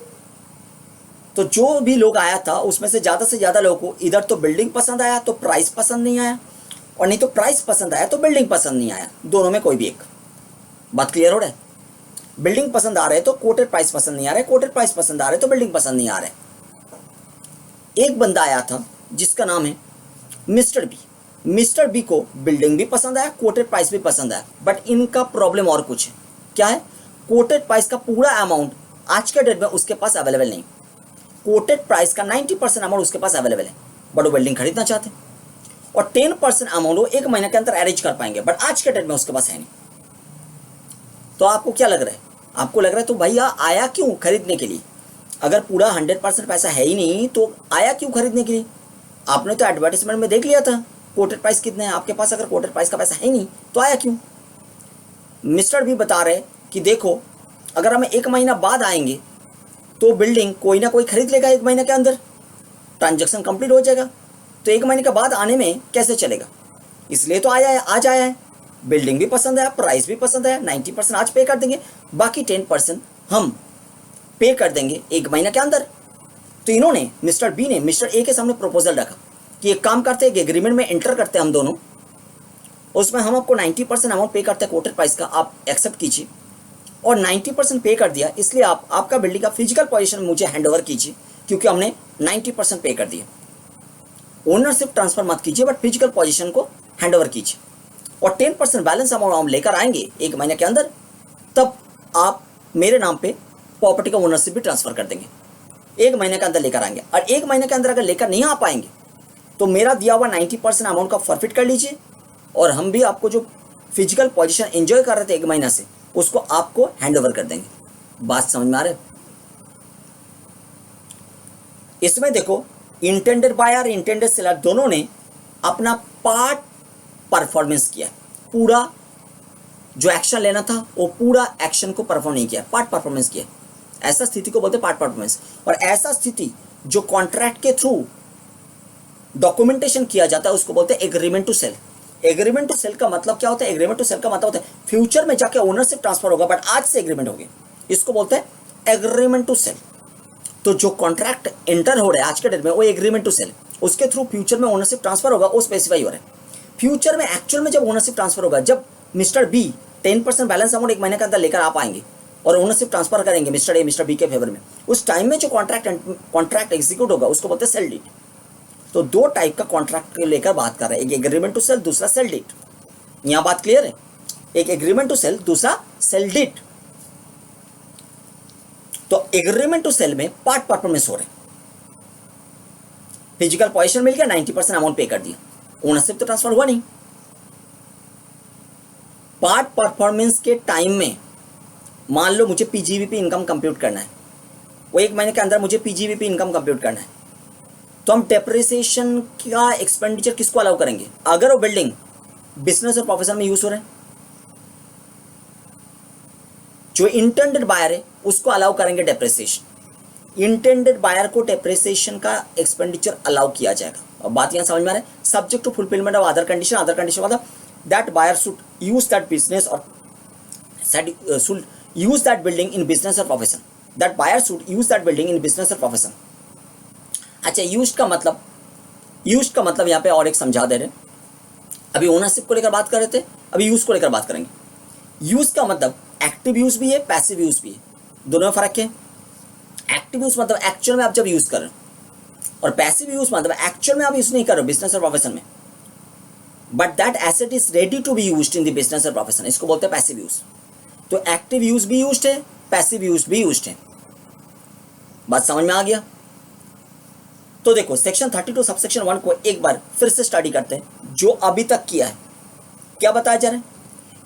तो जो भी लोग आया था उसमें से ज़्यादा लोगों को इधर तो बिल्डिंग पसंद आया तो प्राइस पसंद नहीं आया, और नहीं तो प्राइस पसंद आया तो बिल्डिंग पसंद नहीं आया। दोनों में कोई भी एक। बात क्लियर हो रहा है? बिल्डिंग पसंद आ रहे तो कोटेड प्राइस पसंद नहीं आ रहे, कोटेड प्राइस पसंद आ रहे तो बिल्डिंग पसंद नहीं आ रहे। एक बंदा आया था जिसका नाम है मिस्टर बी। मिस्टर बी को बिल्डिंग भी पसंद आया, कोटेड प्राइस भी पसंद आया, बट इनका प्रॉब्लम और कुछ है। क्या है? कोटेड प्राइस का पूरा अमाउंट आज के डेट में उसके पास अवेलेबल नहीं। कोटेड प्राइस का 90% अमाउंट उसके पास अवेलेबल है, बट वो बिल्डिंग खरीदना चाहते हैं, और 10% अमाउंट वो 1 महीने के अंदर अरेंज कर पाएंगे, बट आज के डेट में उसके पास है नहीं। तो आपको क्या लग रहा है? आपको लग रहा है तो भैया आया क्यों खरीदने के लिए? अगर पूरा 100% पैसा है ही नहीं तो आया क्यों खरीदने के लिए? आपने तो एडवर्टाइजमेंट में देख लिया था कोटेड प्राइस कितने हैं आपके पास? अगर कोटेड प्राइस का पैसा है नहीं तो आया क्यों? मिस्टर भी बता रहे कि देखो अगर हम 1 महीना बाद आएंगे तो बिल्डिंग कोई ना कोई खरीद लेगा 1 महीने के अंदर, ट्रांजैक्शन कंप्लीट हो जाएगा। तो 1 महीने के बाद आने में कैसे चलेगा? इसलिए तो आया है, आज आया है। बिल्डिंग भी पसंद है, प्राइस भी पसंद है, 90% आज पे कर देंगे, बाकी 10% हम पे कर देंगे 1 महीने के अंदर। तो इन्होंने मिस्टर बी ने मिस्टर ए के सामने प्रपोजल रखा कि एक काम करते हैं, एक एग्रीमेंट में एंटर करते हैं हम दोनों, उसमें हम आपको 90% अमाउंट पे करते हैं कोटेड प्राइस का, आप एक्सेप्ट कीजिए। और 90% पे कर दिया, इसलिए आप आपका बिल्डिंग का फिजिकल पोजीशन मुझे हैंड ओवर कीजिए, क्योंकि हमने 90% पे कर दिया। ओनरशिप ट्रांसफर मत कीजिए, बट फिजिकल पोजीशन को हैंड ओवर कीजिए। और 10% बैलेंस अमाउंट हम लेकर आएंगे 1 महीने के अंदर, तब आप मेरे नाम पे प्रॉपर्टी का ओनरशिप भी ट्रांसफर कर देंगे। 1 महीने के अंदर लेकर आएंगे, और 1 महीने के अंदर अगर लेकर नहीं आ पाएंगे तो मेरा दिया हुआ 90% अमाउंट का फॉरफिट कर लीजिए, और हम भी आपको जो फिजिकल पोजीशन एंजॉय कर रहे थे 1 महीना से, उसको आपको हैंड ओवर कर देंगे। बात समझ में आ रहा है? इसमें देखो इंटेंडेड बायर, इंटेंडेड सेलर दोनों ने अपना पार्ट परफॉर्मेंस किया। पूरा जो एक्शन लेना था वो पूरा एक्शन को परफॉर्म नहीं किया, पार्ट परफॉर्मेंस किया। ऐसा स्थिति को बोलते हैं पार्ट परफॉर्मेंस। और ऐसा स्थिति जो कॉन्ट्रैक्ट के थ्रू डॉक्यूमेंटेशन किया जाता है उसको बोलते हैं agreement to sell. Agreement to sell का मतलब क्या होता है? एग्रीमेंट टू सेल का मतलब होता है फ्यूचर में जाके ओनरशिप ट्रांसफर होगा, बट आज से एग्रीमेंट हो गया, इसको बोलते हैं एग्रीमेंट टू सेल। तो जो कॉन्ट्रैक्ट एंटर हो रहा है आज के डेट में वो एग्रीमेंट टू सेल, उसके थ्रू फ्यूचर में ओनरशिप ट्रांसफर होगा, वो स्पेसिफाई हो रहा है। फ्यूचर में एक्चुअल में जब ओनरशिप ट्रांसफर होगा, जब मिस्टर बी 10% बैलेंस अमाउंट 1 महीने के अंदर लेकर आ पाएंगे और ओनरशिप ट्रांसफर करेंगे मिस्टर ए मिस्टर बी के फेवर में, उस टाइम में जो कॉन्ट्रैक्ट एग्जीक्यूट होगा उसको बोलते हैं सेल डीड। तो 2 टाइप का कॉन्ट्रैक्ट लेकर बात कर रहे हैं, एक एग्रीमेंट टू सेल, दूसरा सेल डीड। यहां बात क्लियर है? एक एग्रीमेंट टू सेल, दूसरा सेल डीड। तो एग्रीमेंट टू सेल में पार्ट परफॉर्मेंस हो रहे, फिजिकल पोजीशन मिल गया, 90% अमाउंट पे कर दिया, ओनरशिप तो ट्रांसफर हुआ नहीं। पार्ट परफॉर्मेंस के टाइम में मान लो मुझे पीजीबीपी इनकम कंप्यूट करना है, वो 1 महीने के अंदर मुझे पीजीबीपी इनकम कंप्यूट करना है, तो हम डेप्रिसिएशन का एक्सपेंडिचर किसको अलाउ करेंगे? अगर वो बिल्डिंग बिजनेस और प्रोफेशन में यूज हो रहे हैं, जो इंटेंडेड बायर है उसको अलाउ करेंगे डेप्रिसिएशन। इंटेंडेड बायर को डेप्रिसिएशन का एक्सपेंडिचर अलाउ किया जाएगा। अब बात यहां समझ में आ रहा है? Subject to fulfilment of other condition. Other condition मतलब that buyer should use that business or should use that building in business और profession. That buyer should use that building in business और प्रोफेशन। अच्छा, use का मतलब यहाँ पे और एक समझा दे रहे। अभी ओनरशिप को लेकर बात कर रहे थे, अभी यूज को लेकर बात करेंगे। यूज का मतलब एक्टिव यूज भी है, पैसिव यूज भी है, दोनों में फर्क है। एक्टिव यूज मतलब एक्चुअल में आप जब यूज कर रहे हो, और पैसिव यूज मतलब एक्चुअल में आप यूज नहीं कर रहे हो बिजनेस और प्रोफेशन में, but that asset is ready to be used in the business और प्रोफेशन, इसको बोलते हैं पैसिव यूज। तो एक्टिव यूज भी यूज्ड है, पैसिव यूज भी यूज्ड है। बात समझ में आ गया? तो देखो सेक्शन 32 सबसेक्शन 1 को एक बार फिर से स्टडी करते हैं, जो अभी तक किया है। क्या बताया जा रहा है?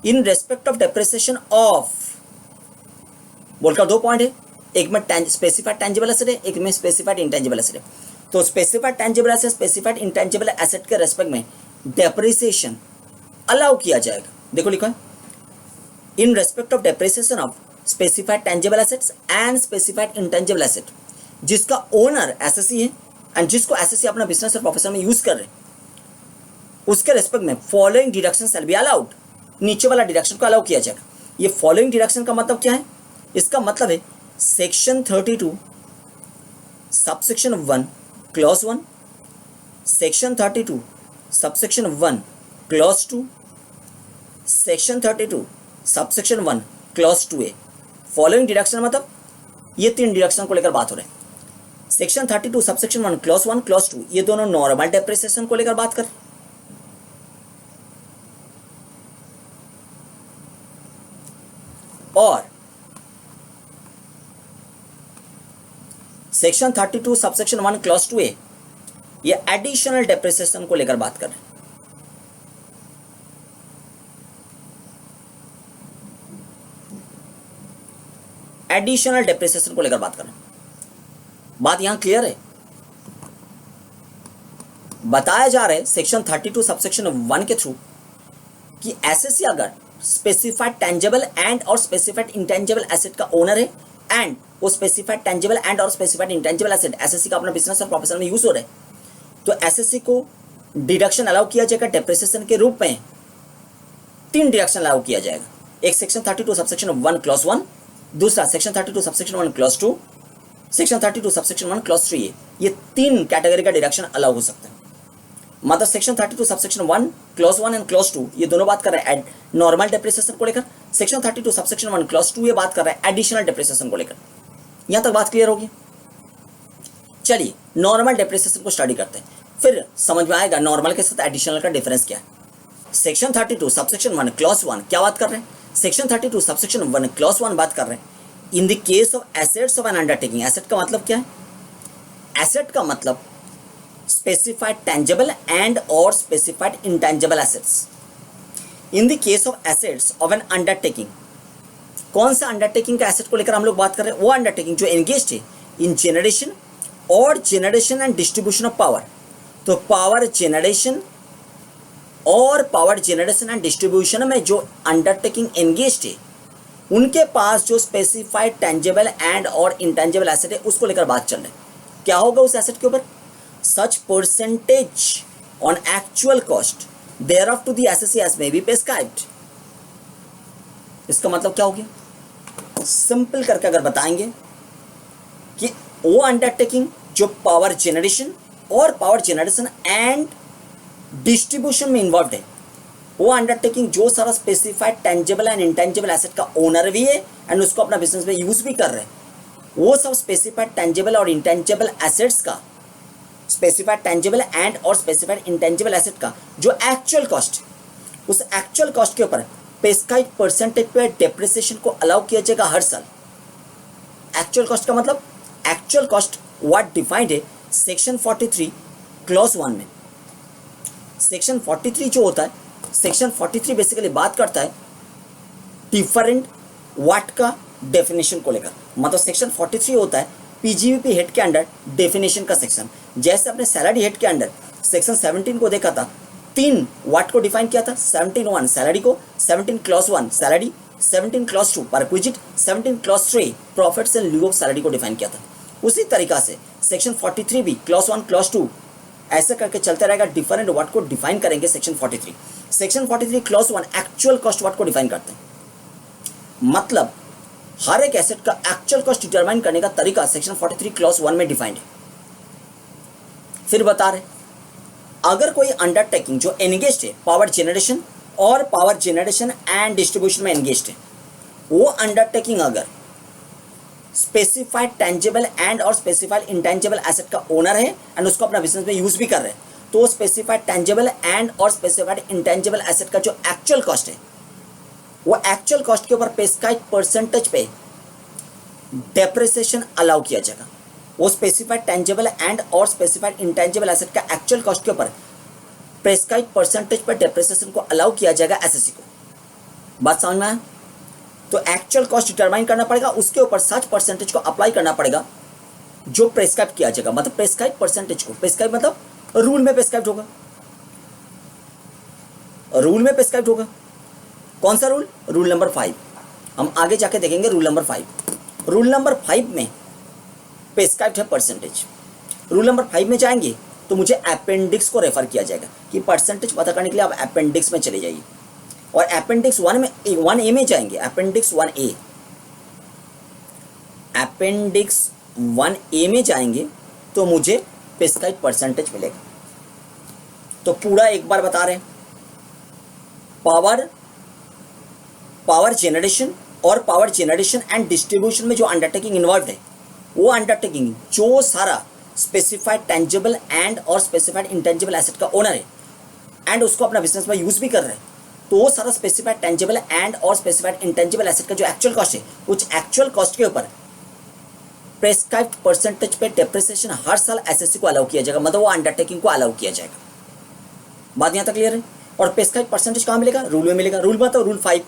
इन रेस्पेक्ट ऑफ डेप्रिसिएशन ऑफ, बोलकर 2 पॉइंट है, एक में स्पेसिफाइड टेंजिबल एसेट है, एक में स्पेसिफाइड इंटेंजिबल एसेट है। तो specified tangible asset, specified intangible asset के रेस्पेक्ट में डेप्रिसिएशन अलाउ किया जाएगा। देखो लिखा है, इन respect of depreciation of specified tangible assets and specified intangible asset, जिसका ओनर एसएससी है एंड जिसको एसएससी अपना बिजनेस और प्रोफेशन में यूज कर रहे हैं, उसके रेस्पेक्ट में following deduction shall be allowed. नीचे वाला डिडक्शन को अलाउ किया जाएगा। ये फॉलोइंग डिडक्शन का मतलब क्या है? इसका मतलब है section 32 subsection 1 clause 1, section 32 subsection 1 clause 2, section 32 subsection 1 clause 2A। Following deduction मतलब ये 3 डिडक्शन को लेकर बात हो रही है। सेक्शन 32 सबसेक्शन 1 क्लॉज 1 क्लॉज 2 ये दोनों नॉर्मल डेप्रिसिएशन को लेकर बात कर। और सेक्शन 32 सबसेक्शन 1 क्लॉज 2A ये एडिशनल डेप्रिसिएशन को लेकर बात कर रहे हैं। एडिशनल डेप्रिसिएशन को लेकर बात कर रहे हैं। बात यहां क्लियर है? बताया जा रहा है सेक्शन 32 सबसेक्शन 1 के थ्रू कि एसएससी अगर स्पेसिफाइड टेंजेबल एंड और स्पेसिफाइड इंटेंजिबल एसेट का ओनर है एंड वो स्पेसिफाइड टेंजेबल एंड और स्पेसिफाइड इंटेंजिबल एसेट एसएससी का अपना बिजनेस और प्रोफेशन में यूज हो रहा है, तो एसएससी को डिडक्शन अलाउ किया जाएगा डेप्रिसिएशन के रूप में। 3 डिडक्शन अलाउ किया जाएगा, एक सेक्शन 32 सबसेक्शन 1 क्लॉज 1, दूसरा section 32 subsection 1 clause 2, section 32 subsection 1 clause 3 है। ये 3 कैटेगरी का डिडक्शन अलाउ हो सकता है। मतलब section 32 subsection 1 clause 1 and clause 2 ये दोनों बात कर रहे हैं नॉर्मल डेप्रिसिएशन को लेकर। सेक्शन 32 सबसेक्शन 1 क्लॉज 2 ये बात कर रहा है एडिशनल डेप्रिसिएशन को लेकर। यहां तक बात क्लियर होगी। चलिए नॉर्मल डेप्रिसिएशन को स्टडी करते हैं, फिर समझ में आएगा नॉर्मल के साथ एडिशनल का डिफरेंस क्या है। सेक्शन 32 सबसेक्शन 1 क्लॉज 1 क्या बात कर रहे हैं? सेक्शन 32 सबसेक्शन 1 क्लॉज 1 बात कर रहे हैं in the case of assets of N undertaking. Asset का मतलब क्या है? एसेट का मतलब स्पेसिफाइड टेंजेबल एंड और specified intangible assets. In the case of assets of N undertaking, कौन सा अंडरटेकिंग का एसेट को लेकर हम लोग बात कर रहे हैं? वो अंडरटेकिंग जो एंगेज्ड है इन जेनरेशन और generation and distribution of power. तो पावर जेनरेशन और पावर जेनरेशन एंड डिस्ट्रीब्यूशन में जो अंडरटेकिंग एंगेज्ड है उनके पास जो स्पेसिफाइड टेंजेबल एंड और इंटेंजिबल एसेट है उसको लेकर बात चल रही है। क्या होगा उस एसेट के ऊपर? Such percentage on actual cost thereof to the SSC as may be prescribed। इसका मतलब क्या हो गया? सिंपल करके अगर बताएंगे कि वो अंडरटेकिंग जो पावर जेनरेशन और पावर जेनरेशन एंड डिस्ट्रीब्यूशन में इन्वॉल्व है, वो अंडरटेकिंग जो सारा specified tangible and intangible asset का ओनर भी है एंड उसको अपना बिजनेस में यूज भी कर रहे हैं, वो सब स्पेसिफाइड टेंजेबल और इंटेंजिबल एसेट्स का, स्पेसिफाइड टेंजेबल एंड और स्पेसिफाइड इंटेंजिबल एसेट का जो एक्चुअल कॉस्ट, उस एक्चुअल कॉस्ट के ऊपर प्रेस्क्राइब परसेंटेज पे डेप्रिसिएशन को अलाउ किया जाएगा हर साल। एक्चुअल कॉस्ट का मतलब एक्चुअल कॉस्ट व्हाट डिफाइंड है सेक्शन 43 क्लॉज 1 में। सेक्शन 43 जो होता है, सेक्शन 43 बेसिकली बात करता है डिफरेंट व्हाट का डेफिनेशन को लेकर। मतलब सेक्शन 43 होता है पीजीबीपी हेड के अंडर डेफिनेशन का सेक्शन। जैसे अपने सैलरी हेड के अंडर सेक्शन 17 को देखा था, 3 व्हाट को डिफाइन किया था। 17(1) सैलरी को, 17 clause 1 salary, 17 clause 2 perquisite, 17 clause 3 profits and lieu of salary को डिफाइन किया था। उसी तरीका से सेक्शन 43 भी क्लॉज 1 क्लॉज 2 ऐसे करके चलता रहेगा, डिफरेंट व्हाट को डिफाइन करेंगे section 43। Section 43 clause 1 actual cost what को डिफाइन करते हैं। मतलब हर एक एसेट का एक्चुअल कॉस्ट डिटरमाइन करने का तरीका सेक्शन 43 क्लॉज 1 में डिफाइंड है। फिर बता रहे अगर कोई अंडरटेकिंग जो एंगेज्ड है पावर जेनरेशन और पावर जेनरेशन एंड डिस्ट्रीब्यूशन में एंगेज्ड है, वो अंडरटेकिंग अगर स्पेसिफाइड टेंजेबल एंड और स्पेसिफाइड इंटेंजिबल एसेट का ओनर है एंड उसको अपना बिजनेस में यूज भी कर रहे हैं, तो स्पेसिफाइड टेंजेबल एंड और स्पेसिफाइड इंटेंजिबल एसेट का जो एक्चुअल कॉस्ट है, वो एक्चुअल कॉस्ट के ऊपर प्रेस्क्राइब परसेंटेज पे डेप्रिसिएशन अलाउ किया जाएगा। वो स्पेसिफाइड टेंजेबल एंड और स्पेसिफाइड इंटेंजिबल एसेट का एक्चुअल कॉस्ट के ऊपर प्रेस्क्राइब परसेंटेज पर डेप्रिसिएशन को अलाउ किया जाएगा एसएससी को। बात समझ में आया? तो एक्चुअल कॉस्ट डिटरमाइन करना पड़ेगा, उसके ऊपर सच परसेंटेज को अप्लाई करना पड़ेगा जो प्रेस्क्राइब किया जाएगा। मतलब प्रेस्क्राइब परसेंटेज को, प्रेस्क्राइब मतलब रूल में प्रेस्क्राइब होगा, रूल में प्रेस्क्राइब होगा। कौन सा रूल? Rule number 5। हम आगे जाके देखेंगे रूल नंबर 5। रूल नंबर 5 में प्रेस्क्राइब्ड है परसेंटेज। रूल नंबर 5 में जाएंगे तो मुझे अपेंडिक्स को रेफर किया जाएगा कि परसेंटेज पता करने के लिए आप अपेंडिक्स में चले जाइए। और अपेंडिक्स 1A में जाएंगे, अपेंडिक्स 1A, अपेंडिक्स 1A में जाएंगे तो मुझे प्रेस्क्राइब परसेंटेज मिलेगा। तो पूरा एक बार बता रहे हैं, पावर जेनरेशन और पावर जेनरेशन एंड डिस्ट्रीब्यूशन में जो अंडरटेकिंग इन्वॉल्व है, वो अंडरटेकिंग जो सारा स्पेसिफाइड टेंजेबल एंड और स्पेसिफाइड इंटेंजिबल एसेट का ओनर है एंड उसको अपना बिजनेस में यूज भी कर रहे हैं, तो वो सारा स्पेसिफाइड टेंजेबल एंड और स्पेसिफाइड इंटेंजिबल एसेट का जो एक्चुअल कॉस्ट है, उस एक्चुअल कॉस्ट के ऊपर प्रेस्क्राइब्ड परसेंटेज पे डेप्रिसिएशन हर साल एसएससी को अलाउ किया जाएगा। मतलब वो अंडरटेकिंग को अलाउ किया जाएगा। बात यहाँ तक क्लियर है? और प्रेस्क्राइब परसेंटेज कहाँ मिलेगा? रूल में मिलेगा। रूल मतलब रूल 5।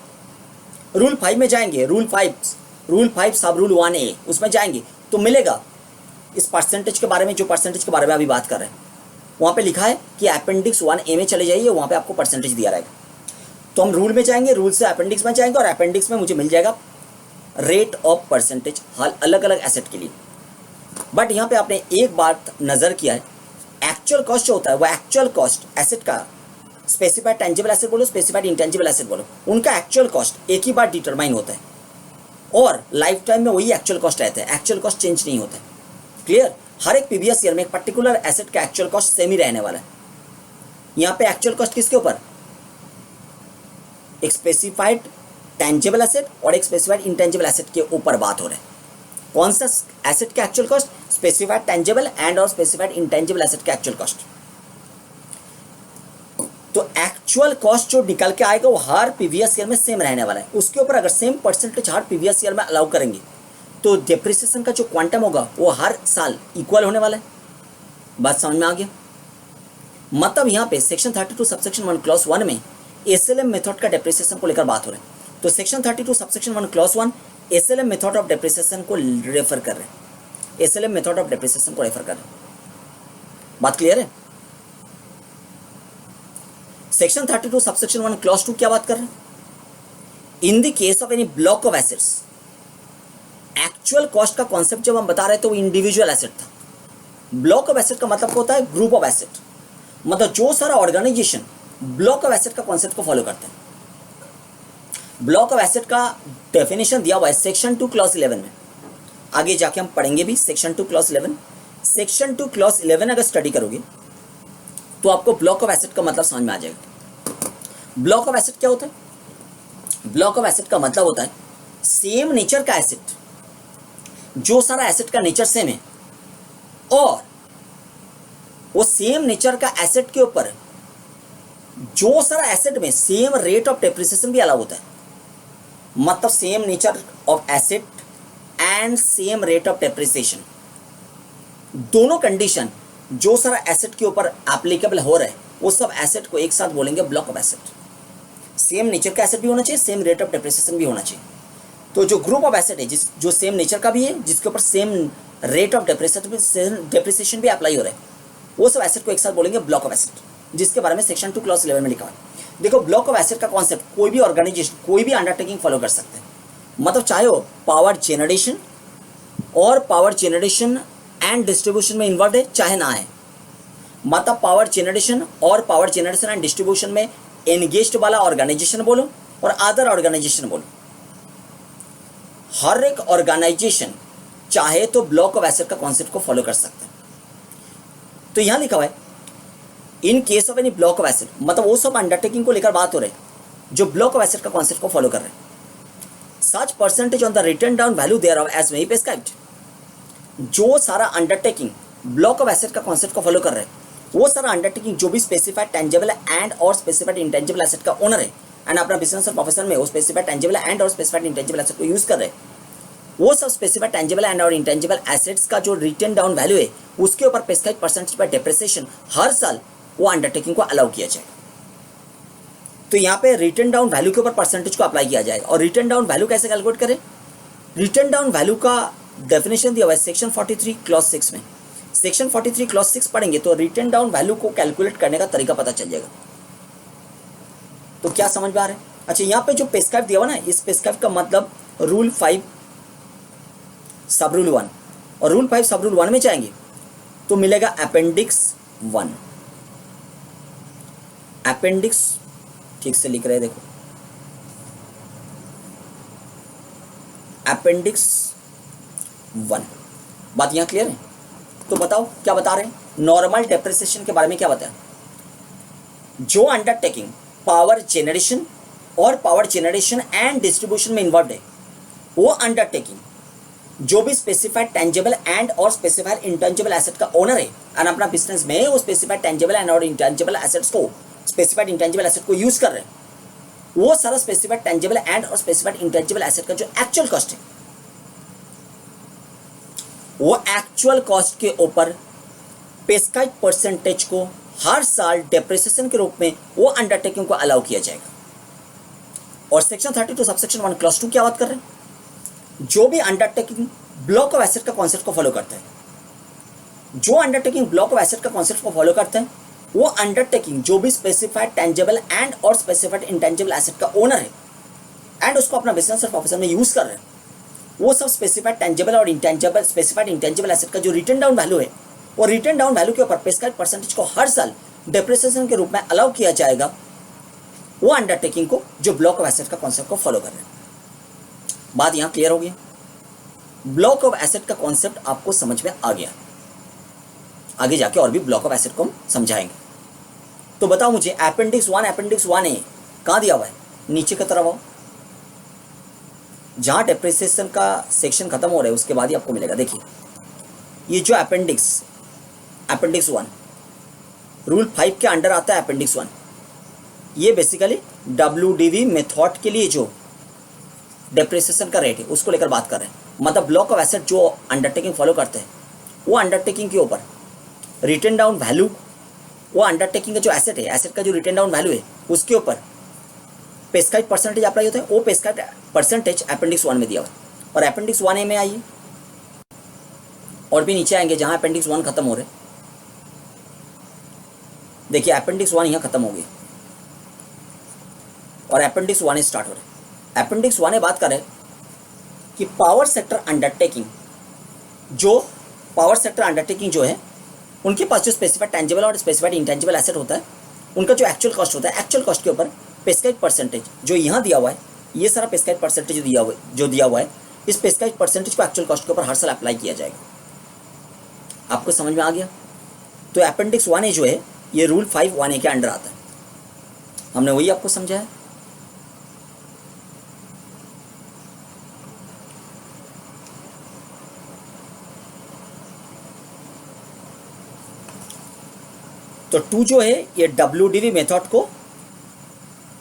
रूल 5 में जाएंगे, रूल 5 सब रूल 1A, उसमें जाएंगे तो मिलेगा इस परसेंटेज के बारे में, जो परसेंटेज के बारे में अभी बात कर रहे हैं। वहाँ पे लिखा है कि अपेंडिक्स 1A में चले जाइए, वहाँ पे आपको परसेंटेज दिया रहेगा। तो हम रूल में जाएंगे, रूल से अपेंडिक्स में जाएंगे और अपेंडिक्स में मुझे मिल जाएगा रेट ऑफ परसेंटेज हर अलग अलग एसेट के लिए। बट यहाँ पे आपने एक बात नज़र किया है, एक्चुअल कॉस्ट जो होता है वो एक्चुअल कॉस्ट एसेट का, स्पेसिफाइड टेंजिबल एसेट बोलो, स्पेसिफाइड इंटेंजिबल एसेट बोलो, उनका एक्चुअल कॉस्ट एक ही बार डिटरमाइन होता है और लाइफ टाइम में वही एक्चुअल कॉस्ट रहता है, एक्चुअल कॉस्ट चेंज नहीं होता है। क्लियर? हर एक प्रीवियस ईयर में एक पर्टिकुलर एसेट का एक्चुअल कॉस्ट सेम ही रहने वाला है। यहाँ पे एक्चुअल कॉस्ट किसके ऊपर? एक स्पेसिफाइड टेंजिबल एसेट और एक स्पेसिफाइड इंटेंजिबल एसेट के ऊपर बात हो रहा है। कौन सा एसेट का actual cost? Specified tangible and और स्पेसिफाइड इंटेंजिबल एसेट का एक्चुअल कॉस्ट। तो एक्चुअल कॉस्ट जो निकल के आएगा वो हर प्रीवियस ईयर में सेम रहने वाला है। उसके ऊपर अगर सेम परसेंटेज हर प्रीवियस ईयर में अलाउ करेंगे तो डिप्रिसिएशन का जो क्वांटम होगा वो हर साल इक्वल होने वाला है। बात समझ में आ गया? मतलब यहाँ पे सेक्शन 32 सबसेक्शन 1 क्लॉज 1 में एसएलएम मेथड का डिप्रिसिएशन को लेकर बात हो रही है। तो section 32 subsection 1 clause 1 SLM method of depreciation को रेफर कर रहे हैं, एसएलएम मेथड ऑफ डिप्रिसिएशन को रेफर कर रहे हैं। बात क्लियर है? सेक्शन 32 सबसेक्शन 1 क्लॉज 2 क्या बात कर रहे हैं? In the case of any block of assets, actual cost का कॉन्सेप्ट जब हम बता रहे थे वो इंडिविजुअल एसेट था। ब्लॉक ऑफ एसेट का मतलब होता है ग्रुप ऑफ एसेट, मतलब जो सारा ऑर्गेनाइजेशन ब्लॉक ऑफ एसेट का कॉन्सेप्ट को फॉलो करते हैं। ब्लॉक ऑफ एसेट का डेफिनेशन दिया हुआ है सेक्शन 2 क्लॉज 11 में, आगे जाके हम पढ़ेंगे भी सेक्शन 2 क्लॉज 11। सेक्शन 2 क्लॉज 11 अगर स्टडी करोगे तो आपको ब्लॉक ऑफ एसेट का मतलब समझ में आ जाएगा। ब्लॉक ऑफ एसेट क्या होता है? ब्लॉक ऑफ एसेट का मतलब होता है सेम नेचर का एसेट, जो सारा एसेट का नेचर सेम है और वो सेम नेचर का एसेट के ऊपर जो सारा एसेट में सेम रेट ऑफ डेप्रिसिएशन भी अलाउ होता है। मतलब same nature of asset and same rate of depreciation, दोनों कंडीशन जो सारा एसेट के ऊपर एप्लीकेबल हो रहा है वो सब एसेट को एक साथ बोलेंगे block of asset. Same nature का एसेट भी होना चाहिए, सेम रेट ऑफ डेप्रिसिएशन भी होना चाहिए। तो जो ग्रुप ऑफ एसेट है जो सेम नेचर का भी है, जिसके ऊपर सेम रेट ऑफ डेप्रिसिएशन भी अप्लाई हो रहा है, वो सब एसेट को एक साथ बोलेंगे ब्लॉक ऑफ एसेट, जिसके बारे में सेक्शन 2 क्लॉज 11 में लिखा है। देखो, ब्लॉक ऑफ एसेट का कॉन्सेप्ट कोई भी ऑर्गेनाइजेशन, कोई भी अंडरटेकिंग फॉलो कर सकते हैं। मतलब चाहे हो पावर जनरेशन और पावर जनरेशन एंड डिस्ट्रीब्यूशन में इन्वॉल्व है, चाहे ना है। मतलब पावर जनरेशन और पावर जनरेशन एंड डिस्ट्रीब्यूशन में एंगेज्ड वाला ऑर्गेनाइजेशन बोलो और अदर ऑर्गेनाइजेशन बोलो, हर एक ऑर्गेनाइजेशन चाहे तो ब्लॉक ऑफ एसेट का कॉन्सेप्ट को फॉलो कर सकते हैं। तो यहां लिखा हुआ है in case of any block of asset, मतलब वो सब अंडरटेकिंग को लेकर बात हो रही है जो ब्लॉक ऑफ एसेट का कॉन्सेप्ट को फॉलो कर रहे हैं। Such percentage on the written down value thereof as may be prescribed, जो सारा अंडरटेकिंग ब्लॉक ऑफ एसेट का कॉन्सेप्ट को फॉलो कर रहे हैं वो सारा अंडरटेकिंग जो भी स्पेसिफाइड टेंजिबल एंड और स्पेसिफाइड इंटेंजिबल एसेट का ओनर है एंड अपना बिजनेस और प्रोफेशन में वो स्पेसिफाइड टेंजिबल एंड और स्पेसिफाइड इंटेंजिबल एसेट को यूज कर रहे हैं, वो सब स्पेसिफाइड टेंजिबल एंड और इंटेंजिबल एसेट्स का जो रिटन डाउन वैल्यू है उसके ऊपर प्रिस्क्राइब परसेंटेज पर डेप्रिसिएशन हर साल वो अंडरटेकिंग को अलाउ किया जाएगा। तो यहाँ पे रिटन डाउन वैल्यू के ऊपर परसेंटेज को अप्लाई किया जाएगा। और रिटन डाउन वैल्यू कैसे कैलकुलेट करें? रिटन डाउन वैल्यू का डेफिनेशन दिया हुआ है सेक्शन 43 क्लॉज 6 में। सेक्शन 43 क्लॉज 6 पढ़ेंगे तो रिटन डाउन वैल्यू को कैलकुलेट करने का तरीका पता चल जाएगा। तो क्या समझ में आ रहा है? अच्छा, यहाँ पे जो प्रिस्क्राइब दिया हुआ ना, इस प्रिस्क्राइब का मतलब रूल 5 सब रूल 1, और रूल 5 सब रूल 1 में जाएंगे तो मिलेगा अपेंडिक्स 1। अपेंडिक्स ठीक से लिख रहे हैं, देखो अपेंडिक्स 1। बात यहां क्लियर है? तो बताओ क्या बता रहे हैं? नॉर्मल डेप्रिसिएशन के बारे में क्या बताया? जो अंडरटेकिंग पावर जनरेशन और पावर जनरेशन एंड डिस्ट्रीब्यूशन में इन्वॉल्व है वो अंडरटेकिंग जो भी स्पेसिफाइड टेंजिबल एंड और स्पेसिफाइड इंटेंजिबल एसेट का ओनर है एंड अपना बिजनेस में वो स्पेसिफाइड टेंजिबल एंड और इंटेंजिबल एसेट्स को, स्पेसिफाइड इंटेंजिबल एसेट को यूज कर रहे हैं, वो सारा स्पेसिफाइड टेंजिबल एंड और स्पेसिफाइड इंटेंजिबल एसेट का जो एक्चुअल कॉस्ट है वो एक्चुअल कॉस्ट के ऊपर प्रिस्क्राइब परसेंटेज को हर साल डेप्रिसिएशन के रूप में वो अंडरटेकिंग को अलाउ किया जाएगा। और सेक्शन 32 सबसेक्शन 1 क्लॉज 2 क्या बात कर रहे हैं? जो भी अंडरटेकिंग ब्लॉक ऑफ एसेट का कॉन्सेप्ट को फॉलो करता है जो अंडरटेकिंग ब्लॉक ऑफ एसेट का कॉन्सेप्ट को फॉलो करते हैं, वो अंडरटेकिंग जो भी स्पेसिफाइड टेंजेबल एंड और स्पेसिफाइड इंटेंजिबल एसेट का ओनर है एंड उसको अपना बिजनेस और प्रोफेशन में यूज कर रहे हैं, वो सब स्पेसिफाइड टेंजेबल और इंटेंजिबल स्पेसिफाइड इंटेंजिबल एसेट का जो रिटर्न डाउन वैल्यू है, और रिटर्न डाउन वैल्यू के ऊपर प्रेस्क्राइब्ड परसेंटेज को हर साल डेप्रिसिएशन के रूप में अलाउ किया जाएगा, वो अंडरटेकिंग को जो ब्लॉक ऑफ एसेट का कॉन्सेप्ट को फॉलो कर रहे हैं। बात यहां क्लियर हो गई? ब्लॉक ऑफ एसेट का कॉन्सेप्ट आपको समझ में आ गया। आगे जाके और भी ब्लॉक ऑफ एसेट को हम समझाएंगे। तो बताओ मुझे अपेंडिक्स 1 ए कहां दिया हुआ है? नीचे की तरफ आओ, जहां डेप्रिसिएशन का सेक्शन खत्म हो रहा है उसके बाद ही आपको मिलेगा। देखिए ये जो अपेंडिक्स 1 रूल 5 के अंडर आता है। अपेंडिक्स 1 ये बेसिकली WDV मेथड के लिए जो डेप्रिसिएशन का रेट है उसको लेकर बात कर रहे हैं। मतलब ब्लॉक ऑफ एसेट जो अंडरटेकिंग फॉलो करते हैं, वो अंडरटेकिंग के ऊपर रिटर्न डाउन वैल्यू, वो अंडरटेकिंग का जो एसेट है, एसेट का जो रिटर्न डाउन वैल्यू है उसके ऊपर प्रेस्क्राइब्ड परसेंटेज अप्लाई होता है। वो प्रेस्क्राइब्ड परसेंटेज अपेंडिक्स 1 में दिया हुआ है। और अपेंडिक्स 1A में आइए और भी नीचे आएंगे जहां अपेंडिक्स 1 खत्म हो रहे। देखिए अपेंडिक्स 1 यहां खत्म हो गई और अपेंडिक्स 1A स्टार्ट हो रहे। अपेंडिक्स 1A बात करें कि पावर सेक्टर अंडरटेकिंग, जो पावर सेक्टर अंडरटेकिंग जो है, उनके पास जो स्पेसिफाइड टेंजिबल और स्पेसिफाइड इंटेंजिबल एसेट होता है, उनका जो एक्चुअल कॉस्ट होता है, एक्चुअल कॉस्ट के ऊपर प्रेस्क्राइब्ड परसेंटेज जो यहाँ दिया हुआ है, ये सारा प्रेस्क्राइब्ड परसेंटेज जो दिया हुआ है, इस प्रेस्क्राइब्ड परसेंटेज को एक्चुअल कॉस्ट के ऊपर हर साल अप्लाई किया जाएगा। आपको समझ में आ गया? तो अपेंडिक्स 1A जो है ये रूल 5(1)A के अंडर आता है। हमने वही आपको समझाया। तो 2 जो है ये WDV मेथड को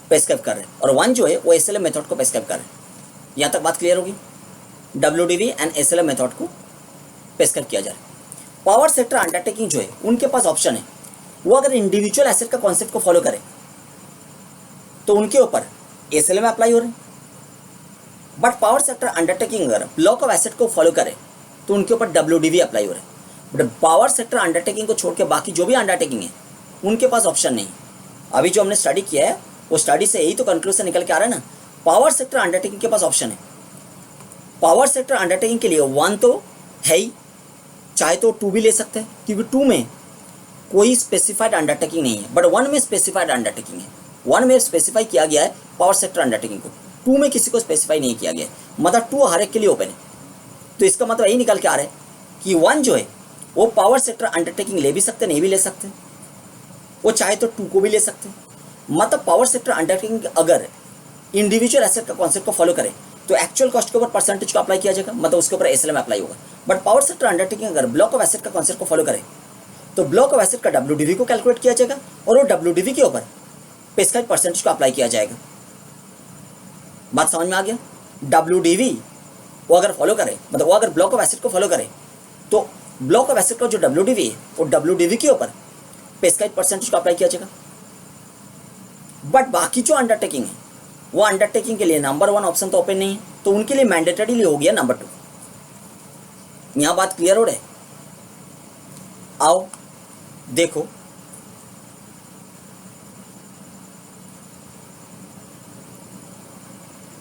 प्रेस्क्राइब कर रहे हैं और 1 जो है वो SLM मेथड को प्रेस्क्राइब कर रहे हैं। यहाँ तक बात क्लियर होगी? WDV एंड SLM मेथड को प्रेस्क्राइब किया जा रहा है। पावर सेक्टर अंडरटेकिंग जो है उनके पास ऑप्शन है, वो अगर इंडिविजुअल एसेट का कॉन्सेप्ट को फॉलो करें तो उनके ऊपर SLM अप्लाई हो रहे हैं। बट पावर सेक्टर अंडरटेकिंग अगर ब्लॉक ऑफ एसेट को फॉलो करे तो उनके ऊपर WDV अप्लाई हो रहे हैं। बट पावर सेक्टर अंडरटेकिंग को छोड़ के बाकी जो भी अंडरटेकिंग है उनके पास ऑप्शन नहीं। अभी जो हमने स्टडी किया है वो स्टडी से यही तो कंक्लूजन निकल के आ रहा है ना। पावर सेक्टर अंडरटेकिंग के पास ऑप्शन है। पावर सेक्टर अंडरटेकिंग के लिए 1 तो है ही, चाहे तो 2 भी ले सकते हैं, क्योंकि 2 में कोई स्पेसिफाइड अंडरटेकिंग नहीं है, बट 1 में स्पेसिफाइड अंडरटेकिंग है। 1 में स्पेसिफाई किया गया है पावर सेक्टर अंडरटेकिंग को, 2 में किसी को स्पेसिफाई नहीं किया गया है। मतलब 2 हर एक के लिए ओपन है। तो इसका मतलब यही निकल के आ रहा है कि 1 जो है वो पावर सेक्टर अंडरटेकिंग ले भी सकते, नहीं भी ले सकते, वो चाहे तो 2 को भी ले सकते। मतलब पावर सेक्टर अंडरटेकिंग अगर इंडिविजुअल एसेट का कॉन्सेप्ट को फॉलो करे तो एक्चुअल कॉस्ट के ऊपर परसेंटेज को अप्लाई किया जाएगा, मतलब उसके ऊपर SLM अप्लाई होगा। बट पावर सेक्टर अंडरटेकिंग अगर ब्लॉक ऑफ एसेट का कॉन्सेप्ट को फॉलो करे तो ब्लॉक ऑफ एसेट का WDV को कैलकुलेट किया जाएगा और वो WDV के ऊपर प्रेस्क्राइब्ड परसेंटेज को अप्लाई किया जाएगा। बात समझ में आ गया? WDV वो अगर फॉलो करे, मतलब वो अगर ब्लॉक ऑफ एसेट को फॉलो करे तो ब्लॉक ऑफ एसेट का जो WDV है वो WDV के ऊपर प्रेस्क्राइब्ड परसेंटेज को अप्लाई किया जाएगा। बट बाकी जो अंडरटेकिंग है वो अंडरटेकिंग के लिए नंबर 1 ऑप्शन तो ओपन नहीं है, तो उनके लिए मैंडेटरीली हो गया नंबर 2। यहां बात क्लियर हो रहा है? आओ देखो,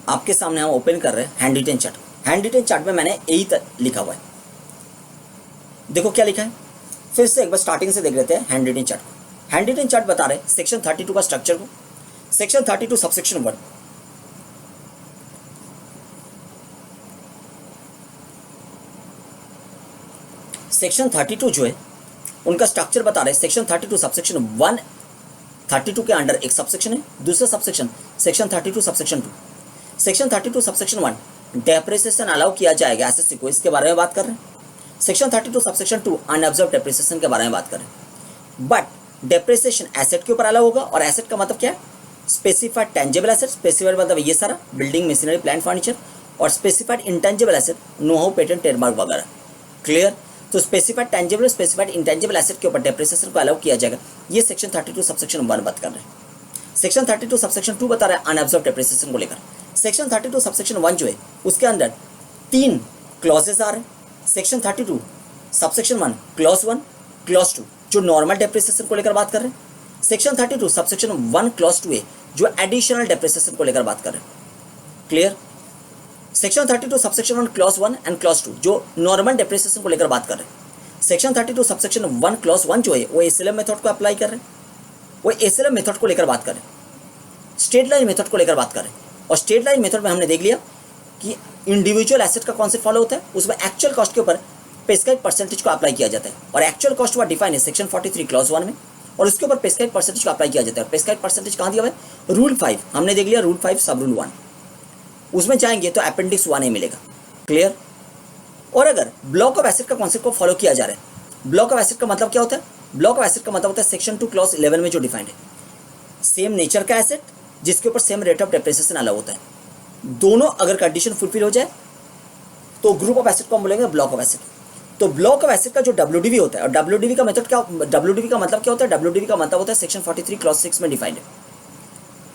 आपके सामने हम ओपन कर रहे हैं hand retain chart. Hand retain chart में मैंने यही लिखा हुआ है। देखो क्या लिखा है, फिर से एक बार स्टार्टिंग से देख लेते हैं हैंड रिटेन चार्ट को। हैंड रिटेन चार्ट बता रहे हैं सेक्शन 32 का स्ट्रक्चर को। सेक्शन 32 सबसेक्शन 1, सेक्शन 32 जो है उनका स्ट्रक्चर बता रहे हैं। सेक्शन 32 सबसेक्शन 1, 32 के अंडर एक सबसेक्शन है, दूसरा subsection section 32 subsection 2। Section 32 subsection 1 depreciation allow किया जाएगा एसएससी को, इसके बारे में बात कर रहे हैं। सेक्शन 32 सबसेक्शन 2 अनऑब्जर्व डेप्रिसिएशन के बारे में बात कर रहे हैं। बट डेप्रिसिएशन एसेट के ऊपर अलाउ होगा, और एसेट का मतलब क्या है? स्पेसिफाइड टेंजिबल एसेट, स्पेसिफाइड मतलब ये सारा बिल्डिंग, मशीनरी, प्लांट, फर्नीचर, और specified intangible asset no how, patent, trademark वगैरह। क्लियर? तो specified tangible, specified intangible asset के ऊपर डेप्रिसिएशन को अलाउ किया जाएगा। ये सेक्शन 32 सबसेक्शन 1 बात कर रहे हैं। सेक्शन 32 सबसेक्शन 2 बता रहा है अनऑब्जर्व डेप्रिसिएशन को लेकर। सेक्शन 32 सबसेक्शन 1 जो है उसके अंदर 3 क्लॉजेस आ रहे हैं। सेक्शन 32 सबसेक्शन 1 क्लॉज 1 क्लॉज 2 जो नॉर्मल डेप्रिसिएशन को लेकर बात कर रहे हैं। सेक्शन 32 सबसेक्शन 1 क्लॉज 2A जो एडिशनल डेप्रिसिएशन को लेकर बात कर रहे हैं। Clear. Section 32 subsection 1 clause 1 and clause 2 जो नॉर्मल डेप्रिसिएशन को लेकर बात कर रहे हैं। सेक्शन 32 सबसेक्शन 1 क्लॉज 1 जो है वो एसएलएम मेथड को अप्लाई कर रहे हैं, वो एसएलएम मेथड को लेकर बात कर रहे हैं, स्ट्रेट लाइन मेथड को लेकर बात कर रहे हैं। और स्ट्रेट लाइन मेथड में हमने देख लिया कि इंडिविजुअल एसेट का कॉन्सेप्ट फॉलो होता है, उसमें एक्चुअल कॉस्ट के ऊपर पेस्काइड परसेंटेज को अप्लाई किया जाता है। और एक्चुअल कॉस्ट हुआ डिफाइन है सेक्शन 43 क्लॉज 1 में, और उसके ऊपर पेस्काइड परसेंटेज को अप्लाई किया जाता है। पेस्काइड परसेंटेज कहाँ दिया हुआ है? रूल 5 हमने देख लिया, रूल 5 सब रूल 1, उसमें जाएंगे तो अपेंडिक्स 1A मिलेगा। क्लियर। और अगर ब्लॉक ऑफ एसेट का कॉन्सेप्ट को फॉलो किया जा रहा है, ब्लॉक ऑफ एसेट का मतलब क्या होता है? ब्लॉक ऑफ एसेट का मतलब होता है सेक्शन 2 क्लॉज 11 में जो डिफाइंड है, सेम नेचर का एसेट जिसके ऊपर same rate of depreciation allow होता है, दोनों अगर कंडीशन फुलफिल हो जाए तो ग्रुप ऑफ एसेट को हम बोलेंगे ब्लॉक ऑफ एसेट। तो ब्लॉक ऑफ एसेट का जो WDV होता है, और WDV का मेथड क्या, WDV का मतलब क्या होता है? WDV का मतलब होता है सेक्शन 43 क्लॉज 6 में डिफाइंड है।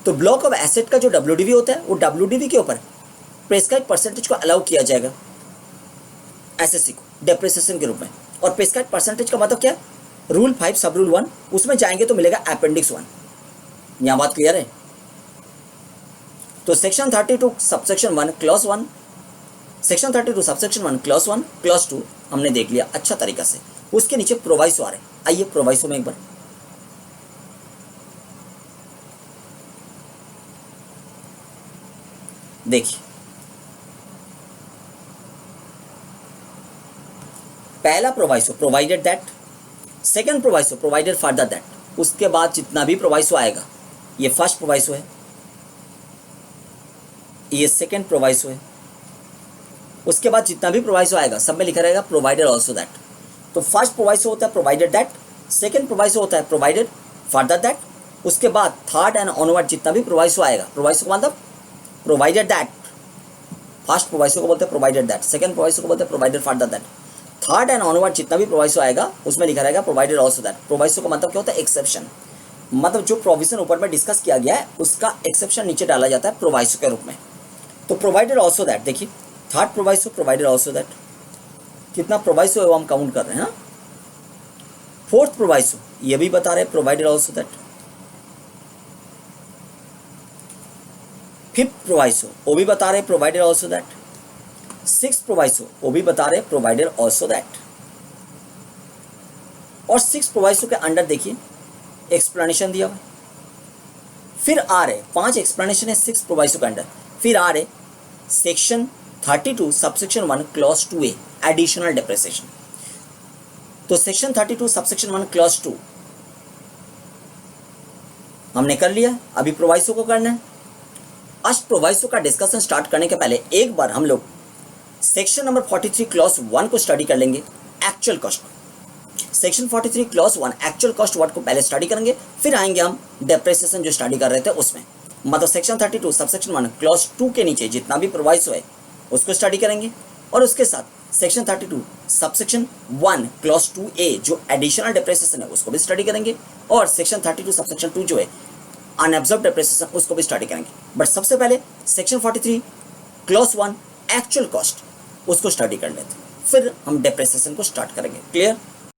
तो ब्लॉक ऑफ एसेट का जो WDV होता है वो WDV के ऊपर प्रेस्क्राइब परसेंटेज को अलाउ किया जाएगा एसएससी को डेप्रिसिएशन के रूप में। और प्रेस्क्राइब परसेंटेज का मतलब क्या है? रूल 5 सब रूल 1, उसमें जाएंगे तो मिलेगा अपेंडिक्स 1। यहां बात क्लियर है? तो section 32 subsection 1 clause 1, section 32 subsection 1 clause 1 clause 2 हमने देख लिया अच्छा तरीका से। उसके नीचे प्रोवाइसो आ रहे हैं, आइए प्रोवाइसो में एक बार देखिए। पहला proviso provided that, second proviso provided further that, उसके बाद जितना भी प्रोवाइसो आएगा, ये फर्स्ट प्रोवाइसो है, ये सेकंड प्रोवाइसो है, उसके बाद जितना भी प्रोवाइसो आएगा सब में लिखा रहेगा प्रोवाइडेड आल्सो दैट। तो फर्स्ट प्रोवाइसो होता है प्रोवाइडेड दैट, सेकंड प्रोवाइसो होता है प्रोवाइडेड फर्दर दैट, उसके बाद थर्ड एंड ऑनवर्ड जितना भी प्रोवाइसो आएगा, प्रोवाइसो का मतलब प्रोवाइडेड दैट, फर्स्ट प्रोवाइसो को बोलते हैं प्रोवाइडेड दैट, सेकंड प्रोवाइसो को बोलते हैं provided further that, third and onward जितना भी प्रोवाइसो आएगा उसमें लिखा रहेगा प्रोवाइडेड आल्सो दैट। प्रोवाइसो का मतलब क्या होता है? एक्सेप्शन, मतलब जो प्रोविजन ऊपर में डिस्कस किया गया है उसका एक्सेप्शन नीचे डाला जाता है प्रोवाइसो के रूप में। तो प्रोवाइडेड आल्सो दैट, देखिए थर्ड प्रोवाइसो प्रोवाइडेड आल्सो दैट, कितना प्रोवाइसो है वो हम काउंट कर रहे हैं। फोर्थ प्रोवाइसो ये भी बता रहे हैं प्रोवाइडेड आल्सो दैट, फिफ्थ प्रोवाइसो वो भी बता रहे हैं प्रोवाइडेड आल्सो दैट, सिक्स प्रोवाइसो वो भी बता रहे हैं प्रोवाइडेड आल्सो दैट। और सिक्स प्रोवाइसो के अंडर देखिए एक्सप्लेनेशन दिया हुआ, फिर आ रहे 5 एक्सप्लेनेशन है सिक्स प्रोवाइसो के अंडर, फिर आ रहे section 32 subsection 1 clause 2A additional depreciation. तो सेक्शन 32 सबसेक्शन 1 क्लॉज 2 हमने कर लिया, अभी प्रोवाइसो को करना है। आज प्रोवाइसो का डिस्कशन स्टार्ट करने के पहले एक बार हम लोग सेक्शन नंबर 43 क्लॉज 1 को स्टडी कर लेंगे, actual cost. Section 43 clause 1 actual cost word को पहले स्टडी करेंगे, फिर आएंगे हम डेप्रिसिएशन जो स्टडी कर रहे थे उसमें। मतलब सेक्शन 32 सबसेक्शन 1 क्लॉज 2 के नीचे जितना भी प्रोवाइसो है उसको स्टडी करेंगे, और उसके साथ सेक्शन 32 सबसेक्शन 1 क्लॉज 2A जो एडिशनल डेप्रिसिएशन है उसको भी स्टडी करेंगे, और सेक्शन 32 सबसेक्शन 2 जो है अनअब्जॉर्ब डेप्रिसिएशन उसको भी स्टडी करेंगे। बट सबसे पहले सेक्शन 43 क्लॉज 1 एक्चुअल कॉस्ट उसको स्टडी कर लेते हैं, फिर हम डेप्रिसिएशन को स्टार्ट करेंगे। क्लियर?